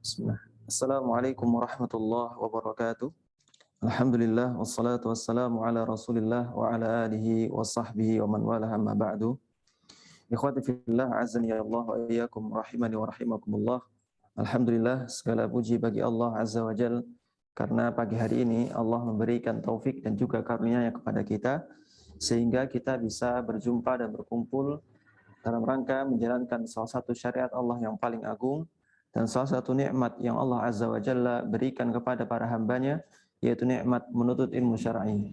Bismillah. Assalamualaikum warahmatullahi wabarakatuh. Alhamdulillah wassalatu wassalamu ala Rasulillah wa ala alihi wa sahbihi wa man wala amma ba'du. Ikhwati fillah azani ya Allah wa iyyakum rahimani wa rahimakumullah. Alhamdulillah, segala puji bagi Allah Azza wa Jal karena pagi hari ini Allah memberikan taufik dan juga karunia-Nya kepada kita sehingga kita bisa berjumpa dan berkumpul dalam rangka menjalankan salah satu syariat Allah yang paling agung dan salah satu nikmat yang Allah Azza wa Jalla berikan kepada para hambanya, yaitu nikmat menuntut ilmu syar'i.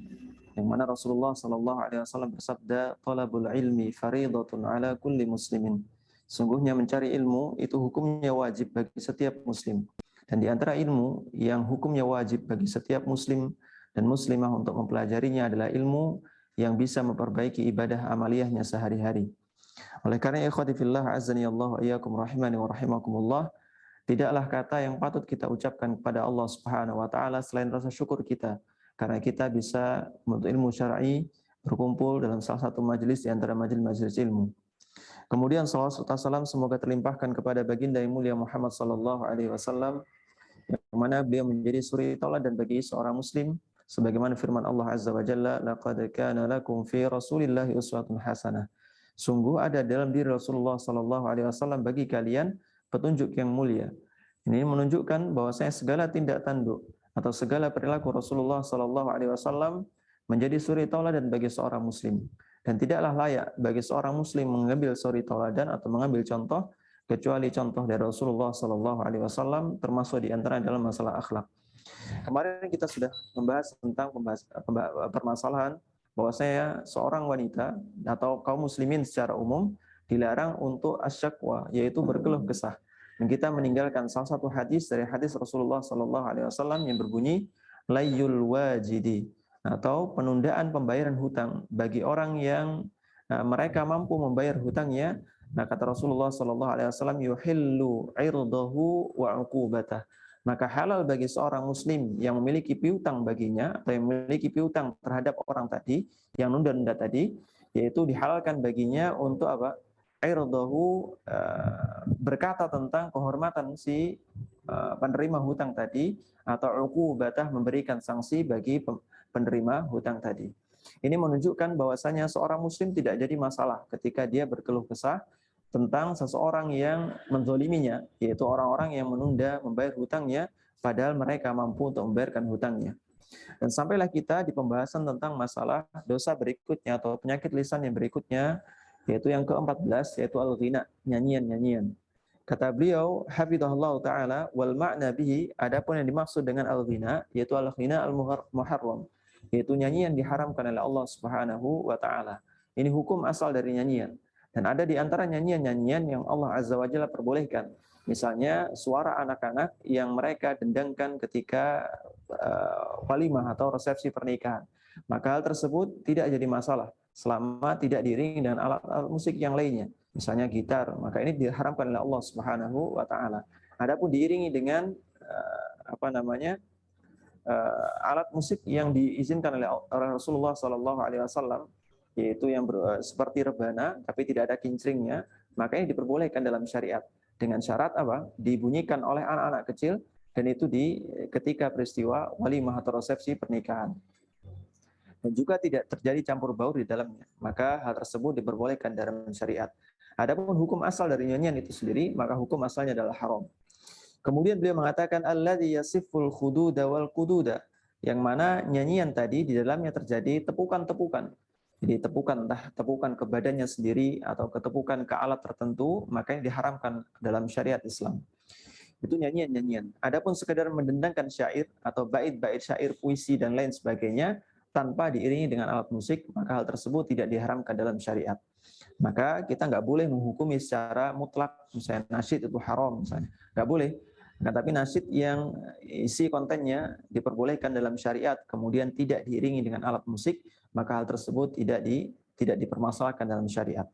Yang mana Rasulullah sallallahu alaihi wasallam bersabda, "Talabul ilmi fariidatun ala kulli muslimin." Sungguhnya mencari ilmu itu hukumnya wajib bagi setiap muslim. Dan di antara ilmu yang hukumnya wajib bagi setiap muslim dan muslimah untuk mempelajarinya adalah ilmu yang bisa memperbaiki ibadah amaliyahnya sehari-hari. Oleh karena ikhwati fillah azani Allah wa iyyakum rahimani wa rahimakumullah, tidaklah kata yang patut kita ucapkan kepada Allah Subhanahu wa taala selain rasa syukur kita karena kita bisa menuntut ilmu syar'i, berkumpul dalam salah satu majelis di antara majelis-majelis ilmu. Kemudian salawat serta salam semoga terlimpahkan kepada baginda yang mulia Muhammad sallallahu alaihi wasallam yang mana beliau menjadi suri tauladan bagi seorang muslim sebagaimana firman Allah Azza wa Jalla, "Laqad kana lakum fi Rasulillahi uswatun hasanah." Sungguh ada dalam diri Rasulullah sallallahu alaihi wasallam bagi kalian petunjuk yang mulia. Ini menunjukkan bahwasanya segala tindak tanduk atau segala perilaku Rasulullah sallallahu alaihi wasallam menjadi suri tauladan bagi seorang muslim. Dan tidaklah layak bagi seorang muslim mengambil suri tauladan atau mengambil contoh kecuali contoh dari Rasulullah sallallahu alaihi wasallam, termasuk di antara dalam masalah akhlak. Kemarin kita sudah membahas tentang permasalahan bahwasanya seorang wanita atau kaum muslimin secara umum dilarang untuk asyakwa, yaitu berkeluh kesah. Dan kita meninggalkan salah satu hadis dari hadis Rasulullah sallallahu alaihi wasallam yang berbunyi layyul wajidi, atau penundaan pembayaran hutang bagi orang yang mereka mampu membayar hutangnya. Nah, kata Rasulullah sallallahu alaihi wasallam, yuhillu 'irdahu wa 'uqubatah. Maka halal bagi seorang muslim yang memiliki piutang baginya atau yang memiliki piutang terhadap orang tadi yang nunda-nunda tadi, yaitu dihalalkan baginya untuk apa? Irdahu, berkata tentang kehormatan si penerima hutang tadi, atau uqubatah, memberikan sanksi bagi penerima hutang tadi. Ini menunjukkan bahwasanya seorang muslim tidak jadi masalah ketika dia berkeluh kesah tentang seseorang yang menzoliminya, yaitu orang-orang yang menunda membayar hutangnya padahal mereka mampu untuk membayarkan hutangnya. Dan sampailah kita di pembahasan tentang masalah dosa berikutnya atau penyakit lisan yang berikutnya, yaitu yang ke-14, yaitu al-ghina, nyanyian-nyanyian. Kata beliau, hafizahullah ta'ala, wal ma'na bihi, adapun yang dimaksud dengan al-ghina, yaitu al-ghina al-muharram, yaitu nyanyian diharamkan oleh Allah Subhanahu wa ta'ala. Ini hukum asal dari nyanyian. Dan ada di antara nyanyian-nyanyian yang Allah Azza wa Jalla perbolehkan. Misalnya suara anak-anak yang mereka dendangkan ketika walimah atau resepsi pernikahan. Maka hal tersebut tidak jadi masalah selama tidak diiringi dengan alat-alat musik yang lainnya. Misalnya gitar, maka ini diharamkan oleh Allah Subhanahu wa taala. Adapun diiringi dengan alat musik yang diizinkan oleh Rasulullah sallallahu alaihi wasallam, yaitu yang seperti rebana tapi tidak ada kincringnya, maka ini diperbolehkan dalam syariat dengan syarat apa? Dibunyikan oleh anak-anak kecil, dan itu ketika peristiwa walimah atau resepsi pernikahan. Dan juga tidak terjadi campur baur di dalamnya, maka hal tersebut diperbolehkan dalam syariat. Adapun hukum asal dari nyanyian itu sendiri, maka hukum asalnya adalah haram. Kemudian beliau mengatakan alladzi yasiful khududa wal qududa, yang mana nyanyian tadi di dalamnya terjadi tepukan-tepukan. Jadi tepukan, entah tepukan ke badannya sendiri atau ketepukan ke alat tertentu, makanya diharamkan dalam syariat Islam. Itu nyanyian-nyanyian. Adapun sekedar mendendangkan syair atau bait-bait syair, puisi dan lain sebagainya tanpa diiringi dengan alat musik, maka hal tersebut tidak diharamkan dalam syariat. Maka kita nggak boleh menghukumi secara mutlak, misalnya nasyid itu haram, misalnya nggak boleh. Nah, tapi nasyid yang isi kontennya diperbolehkan dalam syariat, kemudian tidak diiringi dengan alat musik, maka hal tersebut tidak dipermasalahkan dalam syariat.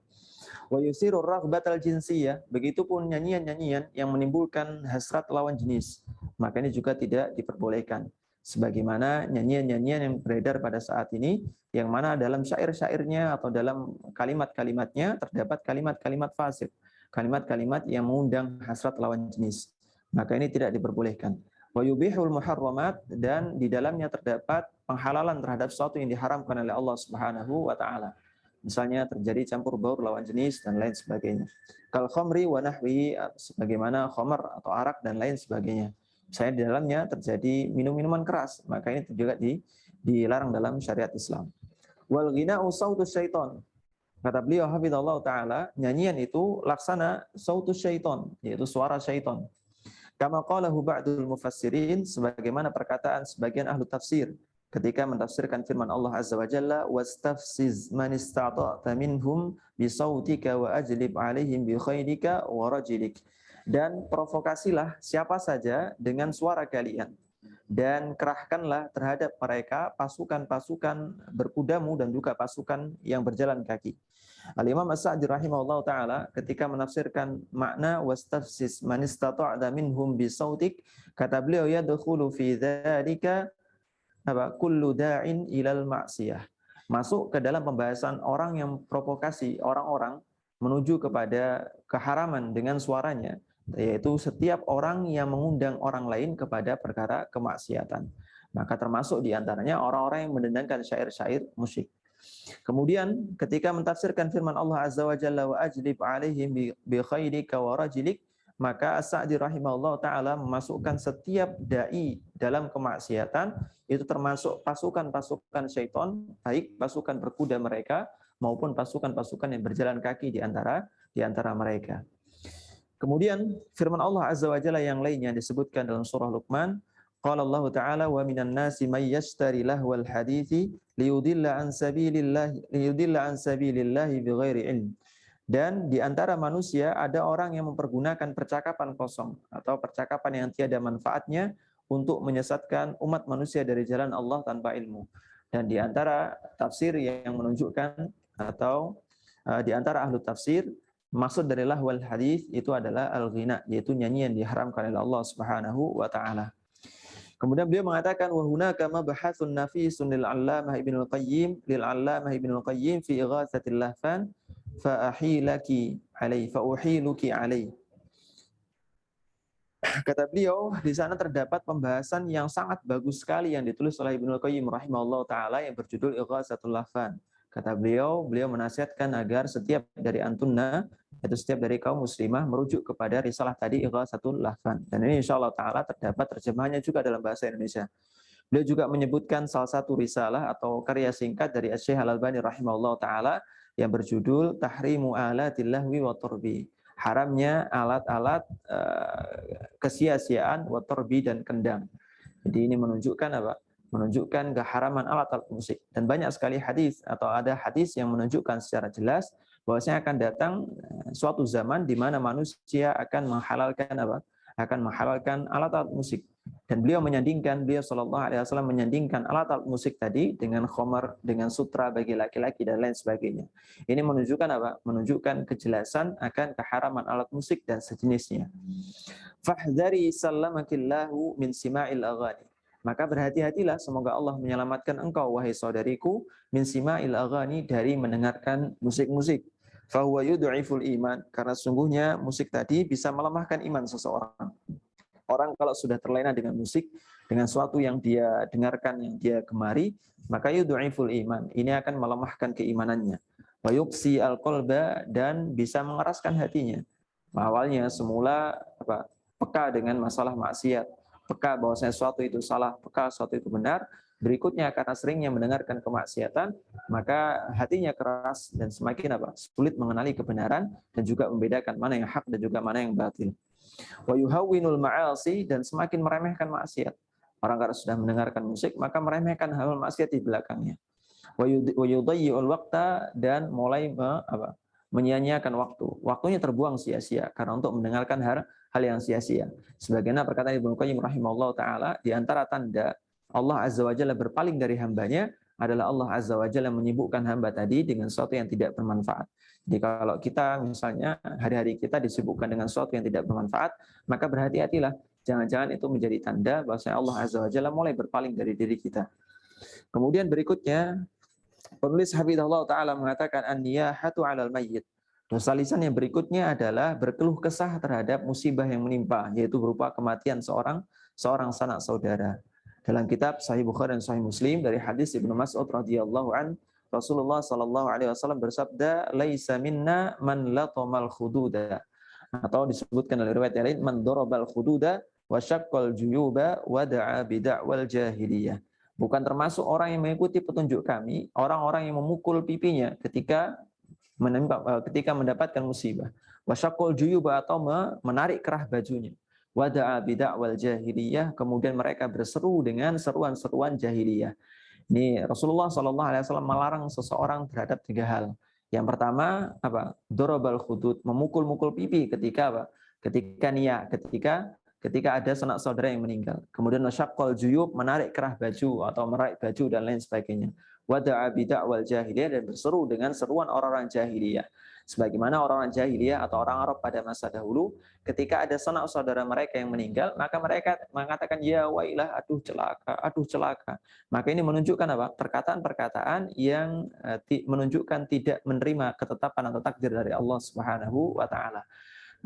Wa yusirur raghbatal jinsiyah, begitupun nyanyian-nyanyian yang menimbulkan hasrat lawan jenis, maka ini juga tidak diperbolehkan. Sebagaimana nyanyian-nyanyian yang beredar pada saat ini, yang mana dalam syair-syairnya atau dalam kalimat-kalimatnya terdapat kalimat-kalimat fasik, kalimat-kalimat yang mengundang hasrat lawan jenis. maka ini tidak diperbolehkan. Wa yubihul muharramat, dan di dalamnya terdapat penghalalan terhadap sesuatu yang diharamkan oleh Allah Subhanahu wa taala. Misalnya terjadi campur baur lawan jenis dan lain sebagainya. Kal khamri wa nahwi, sebagaimana khamar atau arak dan lain sebagainya. Misalnya di dalamnya terjadi minum-minuman keras, maka ini juga dilarang dalam syariat Islam. Wal ghina'u sautus syaiton. Kata beliau hafizallahu taala, nyanyian itu laksana sautus syaiton, yaitu suara syaiton. Kama qalahu ba'dul mufassirin, sebagaimana perkataan sebagian ahlu tafsir ketika mentafsirkan firman Allah Azza wa Jalla, wastafsiz man istata'ta minhum bisautika wa ajlib alaihim bi khaydika wa rajilik. Dan provokasilah siapa saja dengan suara kalian, dan kerahkanlah terhadap mereka pasukan-pasukan berkudamu dan juga pasukan yang berjalan kaki. Al-Imam As-Sa'di rahimahullah ta'ala ketika menafsirkan makna wastafsis man istata'ta minhum bisautik, kata beliau yadkhulu fi dzalika kullu da'in ilal ma'siyah. Masuk ke dalam pembahasan orang yang provokasi orang-orang menuju kepada keharaman dengan suaranya, yaitu setiap orang yang mengundang orang lain kepada perkara kemaksiatan. Maka termasuk diantaranya orang-orang yang mendendangkan syair-syair musyrik. Kemudian ketika mentafsirkan firman Allah Azza wa Jalla wa ajlib alaihim bi khairika wa rajilik, maka As-Sa'di rahimahullah ta'ala memasukkan setiap da'i dalam kemaksiatan, itu termasuk pasukan-pasukan syaitan, baik pasukan berkuda mereka maupun pasukan-pasukan yang berjalan kaki di antara mereka. Kemudian firman Allah Azza wa Jalla yang lainnya disebutkan dalam surah Luqman, qala Allah Ta'ala wa minan nasi may yashtari lahwal hadithi liyudilla an sabilillahi bighairi ilm. Dan di antara manusia ada orang yang mempergunakan percakapan kosong atau percakapan yang tiada manfaatnya untuk menyesatkan umat manusia dari jalan Allah tanpa ilmu. Dan di antara tafsir yang menunjukkan atau di antara ahlu tafsir, maksud dari lahwal hadis itu adalah al-ghina, yaitu nyanyian diharamkan oleh Allah Subhanahu wa taala. Kemudian beliau mengatakan wa hunaka mabhasun nafisun lil 'allamah Ibnu Qayyim fi ighatsatil lahfan fa uhiluki alai. Kata beliau, di sana terdapat pembahasan yang sangat bagus sekali yang ditulis oleh Ibnu Qayyim rahimahullah taala yang berjudul Ighatsatul Lahfan. Kata beliau menasihatkan agar setiap dari antunna, yaitu setiap dari kaum muslimah merujuk kepada risalah tadi Ighatsatul Lahfan. Dan ini insyaallah taala terdapat terjemahannya juga dalam bahasa Indonesia. Beliau juga menyebutkan salah satu risalah atau karya singkat dari Asy-Syaikh Al-Albani rahimahullah taala yang berjudul Tahrimu Alatil Lahwi wa Turbi. Haramnya alat-alat kesia-siaan wa turbi dan kendang. Jadi ini menunjukkan apa? Menunjukkan keharaman alat-alat musik, dan banyak sekali hadis atau ada hadis yang menunjukkan secara jelas bahwasanya akan datang suatu zaman di mana manusia akan menghalalkan apa? Akan menghalalkan alat-alat musik. Dan beliau sallallahu alaihi wasallam menyandingkan alat-alat musik tadi dengan khamar, dengan sutra bagi laki-laki dan lain sebagainya. Ini menunjukkan apa? Menunjukkan kejelasan akan keharaman alat musik dan sejenisnya. Fahdhari sallamakillahu min sima'il aghani. Maka berhati-hatilah, semoga Allah menyelamatkan engkau wahai saudariku, min sima'il aghani, dari mendengarkan musik-musik. Fahuwa yud'iful iman, karena sungguhnya musik tadi bisa melemahkan iman seseorang. Orang kalau sudah terlena dengan musik, dengan sesuatu yang dia dengarkan, yang dia gemari, maka yud'iful iman, ini akan melemahkan keimanannya. Wa yuqsi al-qalba, dan bisa mengeraskan hatinya. Awalnya semula peka dengan masalah maksiat, peka bahwasanya sesuatu itu salah, peka sesuatu itu benar. Berikutnya karena seringnya mendengarkan kemaksiatan, maka hatinya keras dan semakin sulit mengenali kebenaran dan juga membedakan mana yang hak dan juga mana yang batil. Wa yuhawwinul ma'asi, dan semakin meremehkan maksiat. Orang kalau sudah mendengarkan musik maka meremehkan hal maksiat di belakangnya. Wa yudayyi'ul waqta, dan mulai menyia-nyiakan waktu. Waktunya terbuang sia-sia karena untuk mendengarkan hal yang sia-sia. Sebagaimana perkataan Ibnu Qayyim rahimahullah taala, di antara tanda Allah Azza wa Jalla berpaling dari hambanya adalah Allah Azza wa Jalla menyibukkan hamba tadi dengan sesuatu yang tidak bermanfaat. Jadi kalau kita misalnya hari-hari kita disibukkan dengan sesuatu yang tidak bermanfaat, maka berhati-hatilah, jangan-jangan itu menjadi tanda bahwasanya Allah Azza wa Jalla mulai berpaling dari diri kita. Kemudian berikutnya penulis hafizahullah taala mengatakan an-niyahatu 'alal mayyit. Dosa lisan yang berikutnya adalah berkeluh kesah terhadap musibah yang menimpa, yaitu berupa kematian seorang sanak saudara. Dalam kitab Sahih Bukhari dan Sahih Muslim dari hadis Ibnu Mas'ud radhiyallahu an, Rasulullah sallallahu alaihi wasallam bersabda, "Laisa minna man latamal khududa." Atau disebutkan dalam riwayat yang lain, "Man darabal khududa wa syaqqal juyuba wa da'a bid'wal jahiliyah." Bukan termasuk orang yang mengikuti petunjuk kami, orang-orang yang memukul pipinya ketika mendapatkan musibah. Wasyaqul juyuba, atau menarik kerah bajunya. Wada'a bid'wal jahiliyah, kemudian mereka berseru dengan seruan-seruan jahiliyah. Ini Rasulullah SAW melarang seseorang terhadap 3 hal. Yang pertama apa? Dorobal khudud, memukul-mukul pipi ketika apa? Ketika ada sanak saudara yang meninggal. Kemudian wasyaqqal juyub, menarik kerah baju atau meraih baju dan lain sebagainya. Wada'a bid'wal jahiliyah, dan berseru dengan seruan orang-orang jahiliyah. Sebagaimana orang-orang jahiliyah atau orang Arab pada masa dahulu, ketika ada sanak saudara mereka yang meninggal, maka mereka mengatakan, ya wailah, aduh celaka, aduh celaka. Maka ini menunjukkan apa? Perkataan-perkataan yang menunjukkan tidak menerima ketetapan atau takdir dari Allah Subhanahu wa taala.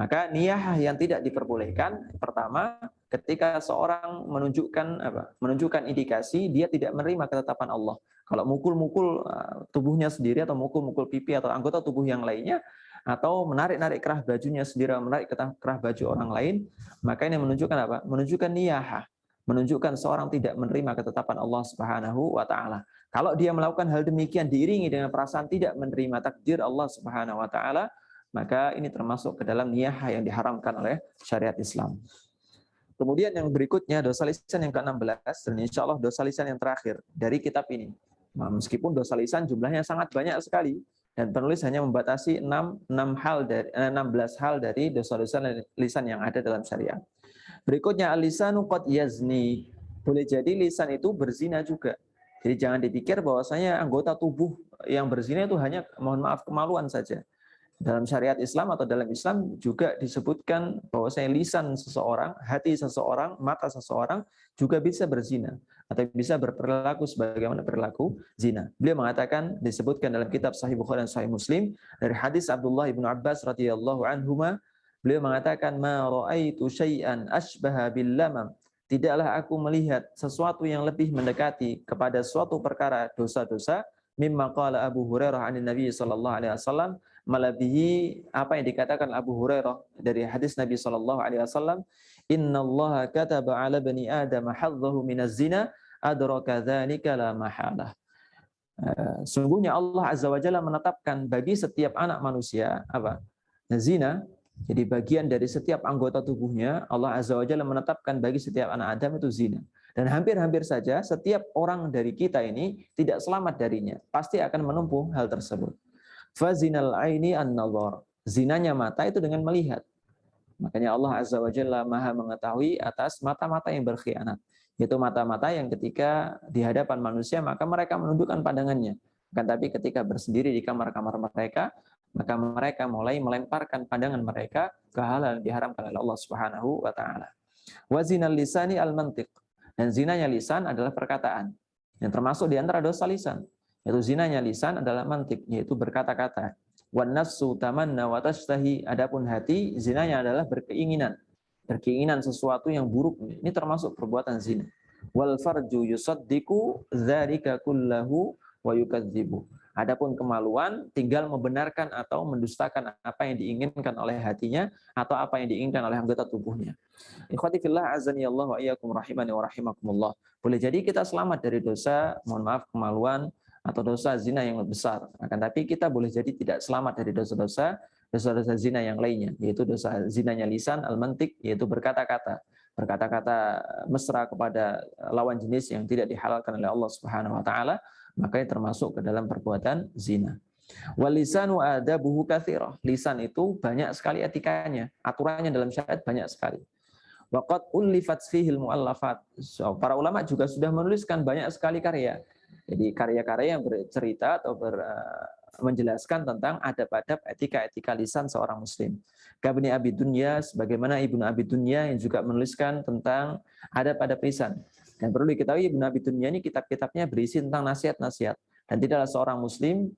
Maka niyahah yang tidak diperbolehkan, pertama, ketika seorang menunjukkan indikasi dia tidak menerima ketetapan Allah. Kalau mukul-mukul tubuhnya sendiri, atau mukul-mukul pipi atau anggota tubuh yang lainnya, atau menarik-narik kerah bajunya sendiri, atau menarik kerah baju orang lain, maka ini menunjukkan apa? Menunjukkan niyahah, menunjukkan seorang tidak menerima ketetapan Allah Subhanahu wa taala. Kalau dia melakukan hal demikian diiringi dengan perasaan tidak menerima takdir Allah Subhanahu wa taala, maka ini termasuk ke dalam niyahah yang diharamkan oleh syariat Islam. Kemudian yang berikutnya, dosa lisan yang ke-16, dan insya Allah dosa lisan yang terakhir dari kitab ini. Nah, meskipun dosa lisan jumlahnya sangat banyak sekali, dan penulis hanya membatasi 16 hal dari dosa-dosa lisan yang ada dalam syariat. Berikutnya, al-lisanu qad yazni. Boleh jadi lisan itu berzina juga. Jadi jangan dipikir bahwasanya anggota tubuh yang berzina itu hanya, mohon maaf, kemaluan saja. Dalam syariat Islam atau dalam Islam juga disebutkan bahwasanya lisan seseorang, hati seseorang, mata seseorang juga bisa berzina atau bisa berperilaku sebagaimana perilaku zina. Beliau mengatakan, disebutkan dalam kitab Sahih Bukhari dan Sahih Muslim dari hadis Abdullah bin Abbas radhiyallahu anhuma, beliau mengatakan, ma ra'aitu syai'an asbaha bil lamam. Tidaklah aku melihat sesuatu yang lebih mendekati kepada suatu perkara dosa-dosa mimma qala Abu Hurairah anin Nabi sallallahu alaihi wasallam, melebihi apa yang dikatakan Abu Hurairah dari hadis Nabi sallallahu alaihi wasallam, innallaha kataba ala bani adam hadzahu minaz zina adraka dzalika la mahalah. Sungguhnya Allah Azza wa Jalla menetapkan bagi setiap anak manusia apa? Zina. Jadi bagian dari setiap anggota tubuhnya, Allah Azza wa Jalla menetapkan bagi setiap anak Adam itu zina. Dan hampir-hampir saja setiap orang dari kita ini tidak selamat darinya. Pasti akan menempuh hal tersebut. Fazinal aini an-nazar. Zinanya mata itu dengan melihat. Makanya Allah Azza wa Jalla Maha mengetahui atas mata-mata yang berkhianat. Yaitu mata-mata yang ketika di hadapan manusia maka mereka menundukkan pandangannya. Kan tapi ketika bersendiri di kamar-kamar mereka, maka mereka mulai melemparkan pandangan mereka ke hal yang diharamkan oleh Allah Subhanahu wa taala. Wa zinal lisani al-mantiq. Dan zinanya lisan adalah perkataan. Yang termasuk di antara dosa lisan. Yaitu zinanya lisan adalah mantik, yaitu berkata-kata. Wan nafsu tamanna wa tashtahi. Adapun hati, zinanya adalah berkeinginan. Berkeinginan sesuatu yang buruk. Ini termasuk perbuatan zina. Wal farju yusaddiqu dzalika kullahu wa yukadzibu. Adapun kemaluan tinggal membenarkan atau mendustakan apa yang diinginkan oleh hatinya atau apa yang diinginkan oleh anggota tubuhnya. Ikhwati fillah azani Allah wa iyyakum rahimani wa rahimakumullah. Boleh jadi kita selamat dari dosa, mohon maaf, kemaluan atau dosa zina yang lebih besar. Akan tapi kita boleh jadi tidak selamat dari dosa-dosa zina yang lainnya, yaitu dosa zinanya lisan al-mantik, yaitu berkata-kata mesra kepada lawan jenis yang tidak dihalalkan oleh Allah Subhanahu wa taala, makanya termasuk ke dalam perbuatan zina. Wal lisanu adabuhu katsirah. Lisan itu banyak sekali etikanya, aturannya dalam syariat banyak sekali. Waqad ullifat fihil muallafat. So, para ulama juga sudah menuliskan banyak sekali karya. Jadi karya-karya yang bercerita atau menjelaskan tentang adab-adab etika-etika lisan seorang muslim. Kabni Abi Dunya, sebagaimana Ibnu Abi Dunya yang juga menuliskan tentang adab-adab lisan. Dan perlu diketahui Ibnu Abi Dunya ini kitab-kitabnya berisi tentang nasihat-nasihat. Dan tidaklah seorang muslim,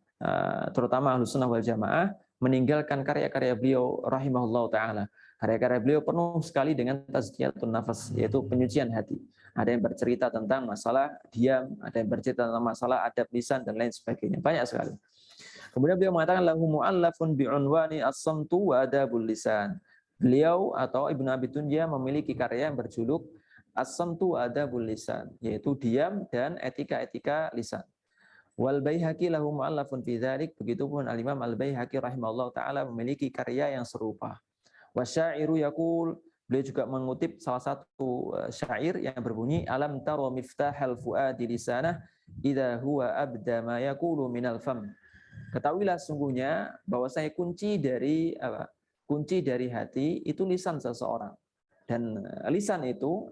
terutama Ahlus Sunnah wal Jamaah, meninggalkan karya-karya beliau rahimahullah taala. Karya-karya beliau penuh sekali dengan tazkiyatun nafas, yaitu penyucian hati. Ada yang bercerita tentang masalah diam, ada yang bercerita tentang masalah adab lisan dan lain sebagainya. Banyak sekali. Kemudian beliau mengatakan lahu mu'allafun bi'unwani as-samtu wa adabul lisan. Beliau atau Ibnu Abi Dunya memiliki karya yang berjuluk as-samtu wa adabul lisan, yaitu diam dan etika-etika lisan. Wal Baihaqi lahu mu'allafun fi dzalik, begitupun Al-Imam Al-Baihaqi rahimahullahu taala memiliki karya yang serupa. Wa syairu yaqul, beliau juga mengutip salah satu syair yang berbunyi alam tara miftahal fuadi lisanah idza huwa abda ma yaqulu minal fam. Ketahuilah sungguhnya bahwasanya kunci dari hati itu lisan seseorang. Dan lisan itu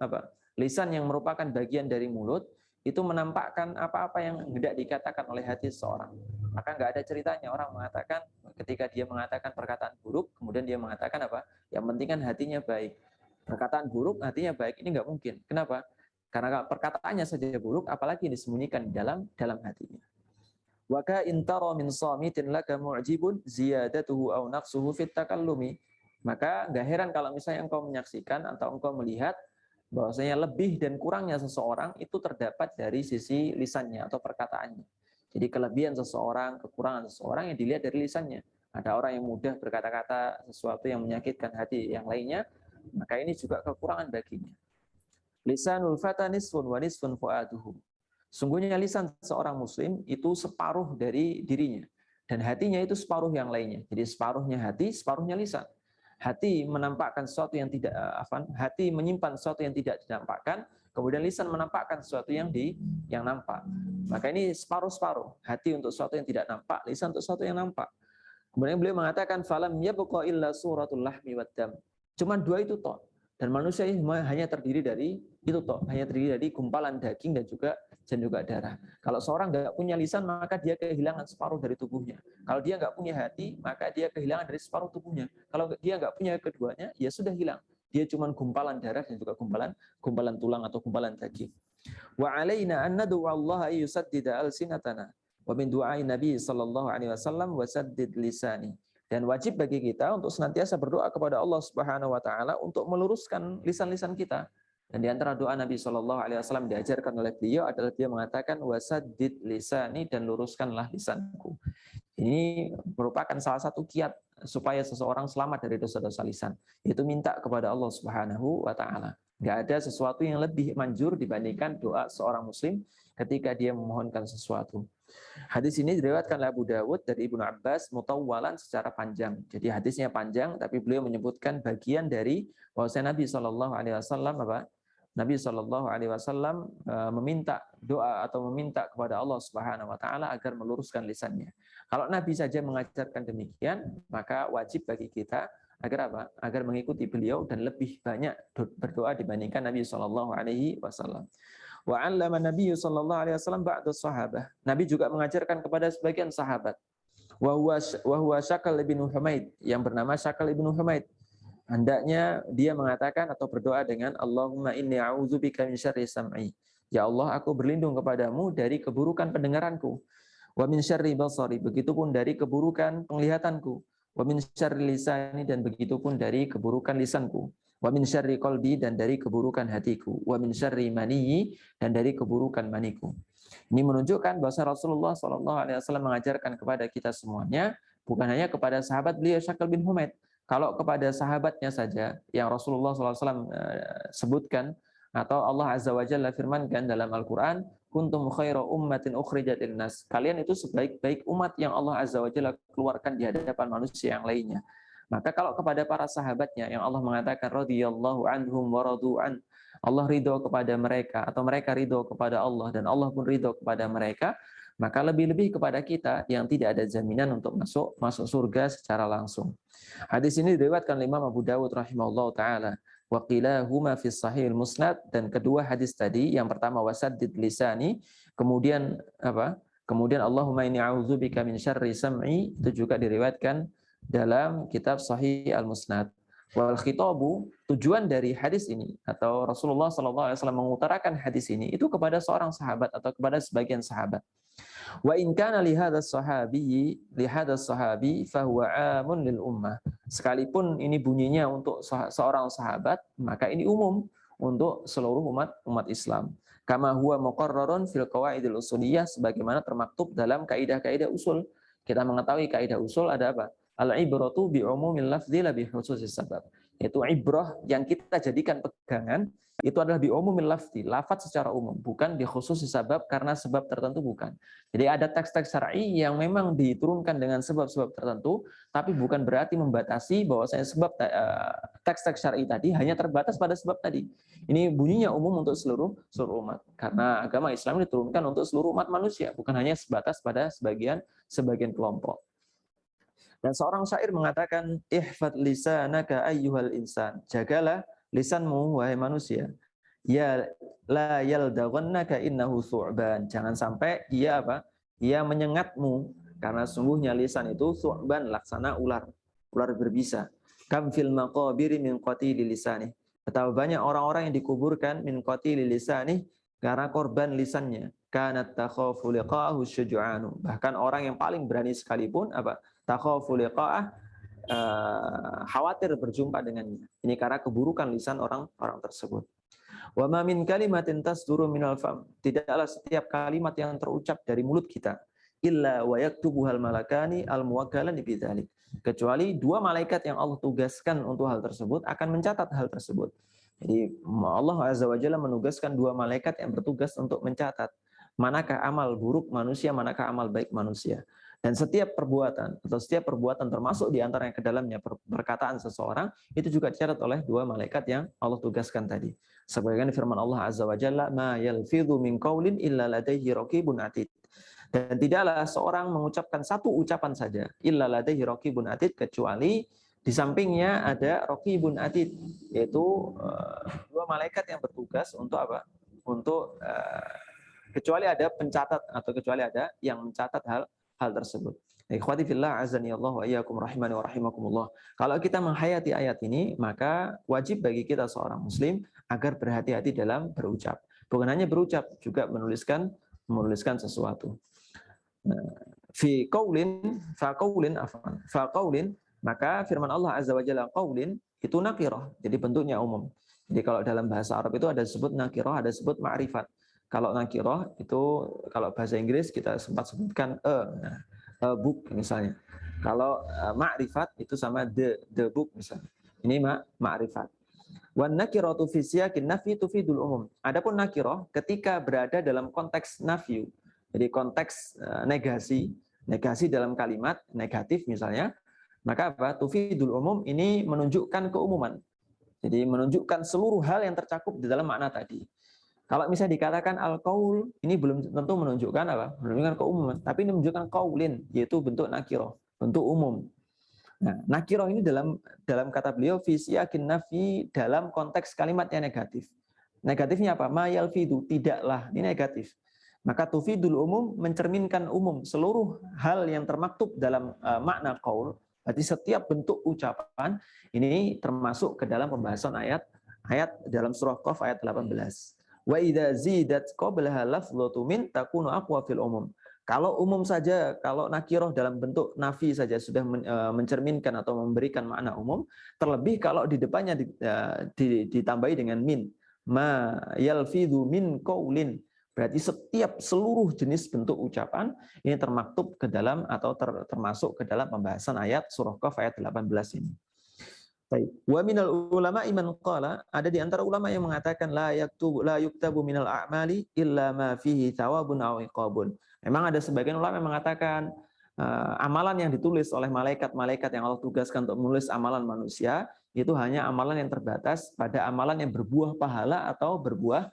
lisan yang merupakan bagian dari mulut itu menampakkan apa-apa yang hendak dikatakan oleh hati seseorang. Maka nggak ada ceritanya orang mengatakan ketika dia mengatakan perkataan buruk, kemudian dia mengatakan apa? Yang penting kan hatinya baik. Perkataan buruk, hatinya baik, ini nggak mungkin. Kenapa? Karena perkataannya saja buruk, apalagi disembunyikan di dalam hatinya. Wa ka intara min samitin laka mu'jibun ziyadatuhu aw naqsuhu fit takallumi. Maka enggak heran kalau misalnya engkau menyaksikan atau engkau melihat bahwasanya lebih dan kurangnya seseorang itu terdapat dari sisi lisannya atau perkataannya. Jadi kelebihan seseorang, kekurangan seseorang yang dilihat dari lisannya. Ada orang yang mudah berkata-kata sesuatu yang menyakitkan hati yang lainnya, maka ini juga kekurangan baginya. Lisanul fata nisfun wa nisfun fuaduhu. Sungguhnya lisan seorang muslim itu separuh dari dirinya. Dan hatinya itu separuh yang lainnya. Jadi separuhnya hati, separuhnya lisan. Hati menampakkan sesuatu yang tidak hati menyimpan sesuatu yang tidak dinampakkan, kemudian lisan menampakkan sesuatu yang nampak. Maka ini separuh-separuh. Hati untuk sesuatu yang tidak nampak, lisan untuk sesuatu yang nampak. Kemudian beliau mengatakan falam yabqa illa suratul lahmi wad dam. Cuman dua itu toh. Dan manusia ini hanya terdiri dari itu toh, hanya terdiri dari gumpalan daging dan juga darah. Kalau seorang nggak punya lisan, maka dia kehilangan separuh dari tubuhnya. Kalau dia nggak punya hati, maka dia kehilangan dari separuh tubuhnya. Kalau dia nggak punya keduanya, ya sudah hilang. Dia cuma gumpalan darah dan juga gumpalan tulang atau gumpalan daging. Wa alaina an nad'u Allah yusaddida alsinatana wa min du'ai Nabi sallallahu alaihi wasallam wasaddid lisani. Dan wajib bagi kita untuk senantiasa berdoa kepada Allah Subhanahu wa taala untuk meluruskan lisan-lisan kita. Dan di antara doa Nabi Shallallahu alaihi wasallam diajarkan oleh beliau adalah dia mengatakan wasaddid lisani, dan luruskanlah lisanku. Ini merupakan salah satu kiat supaya seseorang selamat dari dosa-dosa lisan, yaitu minta kepada Allah Subhanahu wa taala. Enggak ada sesuatu yang lebih manjur dibandingkan doa seorang muslim ketika dia memohonkan sesuatu. Hadis ini diriwayatkan oleh Abu Dawud dari Ibnu Abbas mutawwalan secara panjang. Jadi hadisnya panjang, tapi beliau menyebutkan bagian dari bahwasanya Nabi Shallallahu alaihi wasallam Nabi Shallallahu alaihi wasallam meminta doa atau meminta kepada Allah Subhanahu wa taala agar meluruskan lisannya. Kalau Nabi saja mengajarkan demikian, maka wajib bagi kita agar apa? Agar mengikuti beliau dan lebih banyak berdoa dibandingkan Nabi Shallallahu alaihi wasallam. Wa 'allama Nabi sallallahu alaihi wasallam ba'da sahabah. Nabi juga mengajarkan kepada sebagian sahabat. Wa huwa Syakal bin Humaid, yang bernama Syakal bin Humaid. Hendaknya dia mengatakan atau berdoa dengan Allahumma inni a'udzubika min syarri sam'i. Ya Allah, aku berlindung kepadamu dari keburukan pendengaranku. Wa min syarri basari, begitupun dari keburukan penglihatanku. Wa min syarri lisani, dan begitupun dari keburukan lisanku. Wa min syarri qalbi, dan dari keburukan hatiku. Wa min syarri maniyyi, dan dari keburukan maniku. Ini menunjukkan bahwa Rasulullah SAW mengajarkan kepada kita semuanya, bukan hanya kepada sahabat beliau Syakal bin Humaid. Kalau kepada sahabatnya saja yang Rasulullah SAW sebutkan, atau Allah Azza wa Jalla firmankan dalam Al-Quran, kuntum khaira ummatin ukhrijat linnas. Kalian itu sebaik-baik umat yang Allah Azza wa Jalla keluarkan di hadapan manusia yang lainnya. Maka kalau kepada para sahabatnya yang Allah mengatakan radhiyallahu anhum wa radu'an, Allah ridho kepada mereka atau mereka ridho kepada Allah dan Allah pun ridho kepada mereka, maka lebih-lebih kepada kita yang tidak ada jaminan untuk masuk surga secara langsung. Hadis ini diriwayatkan Imam Abu Dawud rahimahullahu taala. Wa qilahuma fi sahih musnad, dan kedua hadis tadi, yang pertama wasaddid lisani, kemudian Kemudian Allahumma inni a'udzubika min syarri sam'i, itu juga diriwayatkan dalam kitab Sahih Al-Musnad. Wal khitabu, tujuan dari hadis ini atau Rasulullah SAW mengutarakan hadis ini itu kepada seorang sahabat atau kepada sebagian sahabat. Wa in kana li hadzal sahabi fahuwa amun lil ummah. Sekalipun ini bunyinya untuk seorang sahabat, maka ini umum untuk seluruh umat Islam. Kama huwa muqarrarun fil qawaidil usuliyah, sebagaimana termaktub dalam kaidah-kaidah usul. Kita mengetahui kaidah usul ada apa? Al-ibratu bi umumil lafzi la bi khususis sabab. Yaitu ibrah yang kita jadikan pegangan itu adalah bi umumil lafzi, lafaz secara umum, bukan bi khususis sabab karena sebab tertentu, bukan. Jadi ada teks-teks syar'i yang memang diturunkan dengan sebab-sebab tertentu, tapi bukan berarti membatasi bahwasanya sebab teks-teks syar'i tadi hanya terbatas pada sebab tadi. Ini bunyinya umum untuk seluruh umat. Karena agama Islam diturunkan untuk seluruh umat manusia, bukan hanya sebatas pada sebagian kelompok. Dan seorang syair mengatakan, ihfad lisanaka ayyuhal insan. Jagalah lisanmu, wahai manusia. Ya la yaldaghannaka innahu thu'ban. Jangan sampai ia menyengatmu, karena sungguhnya lisan itu thu'ban, laksana ular berbisa. Kam fil maqabiri min qatili lisanih. Betapa banyak orang-orang yang dikuburkan min qatili lisanih karena korban lisannya. Kanat takhafu liqa'ahu syuja'anu. Bahkan orang yang paling berani sekalipun takhafu liqa'ah, khawatir berjumpa dengannya. Ini karena keburukan lisan orang tersebut. Wa ma min kalimatin tasduru minal fam. Tidaklah setiap kalimat yang terucap dari mulut kita illa wa yaktubuhal malakani al muwakkalani bidzalik. Kecuali dua malaikat yang Allah tugaskan untuk hal tersebut akan mencatat hal tersebut. Jadi Allah Azza wa Jalla menugaskan dua malaikat yang bertugas untuk mencatat manakah amal buruk manusia, manakah amal baik manusia. Dan setiap perbuatan termasuk di antara yang ke dalamnya perkataan seseorang itu juga dicatat oleh dua malaikat yang Allah tugaskan tadi. Sebagaimana firman Allah Azza wa Jalla, ma yalfidhu min qaulin illa ladaihi raqibun atid. Dan tidaklah seorang mengucapkan satu ucapan saja illa ladaihi raqibun atid, kecuali di sampingnya ada raqibun atid, yaitu dua malaikat yang bertugas untuk apa? Untuk kecuali ada pencatat atau kecuali ada yang mencatat hal tersebut. Ikhwati fillah, azani Allah wa iyyakum rahimani wa rahimakumullah. Kalau kita menghayati ayat ini, maka wajib bagi kita seorang muslim agar berhati-hati dalam berucap. Bukan hanya berucap, juga menuliskan sesuatu. Fi qaulin fa qaulin, maka firman Allah Azza wa Jalla qaulin itu nakirah, jadi bentuknya umum. Jadi kalau dalam bahasa Arab itu ada disebut nakirah, ada disebut ma'rifat. Kalau nakirah itu, kalau bahasa Inggris kita sempat sebutkan a book misalnya. Kalau ma'rifat itu sama the book misalnya. Ini ma'rifat. Wan nakiratu fi siyaqin nafyi tufidul umum. Adapun nakirah ketika berada dalam konteks nafyu, jadi konteks negasi dalam kalimat negatif misalnya, maka tufidul umum ini menunjukkan keumuman. Jadi menunjukkan seluruh hal yang tercakup di dalam makna tadi. Kalau misalnya dikatakan al-qaul, ini belum tentu menunjukkan menunjukkan keumuman, tapi ini menunjukkan qaulin, yaitu bentuk nakirah, bentuk umum. Nah, nakirah ini dalam kata beliau fi siyaqin nafi, dalam konteks kalimat yang negatif. Negatifnya apa? Ma yalfidu, tidaklah, ini negatif. Maka tufidul umum mencerminkan umum, seluruh hal yang termaktub dalam makna qaul. Berarti setiap bentuk ucapan ini termasuk ke dalam pembahasan ayat dalam surah Qaf ayat 18. Wa idza zidat qablaha lafdhatu min takunu aqwa fil umum. Kalau umum saja, kalau nakirah dalam bentuk nafi saja sudah mencerminkan atau memberikan makna umum, terlebih kalau di depannya ditambahi dengan min. Ma yalfidhu min qaulin. Berarti seluruh jenis bentuk ucapan ini termaktub ke dalam atau termasuk ke dalam pembahasan ayat surah Qaf ayat 18 ini. Wa minal ulama iman qala, ada di antara ulama yang mengatakan la yuktabu minal a'mali illa ma fihi thawabun aw iqabun. Memang ada sebagian ulama yang mengatakan amalan yang ditulis oleh malaikat-malaikat yang Allah tugaskan untuk menulis amalan manusia itu hanya amalan yang terbatas pada amalan yang berbuah pahala atau berbuah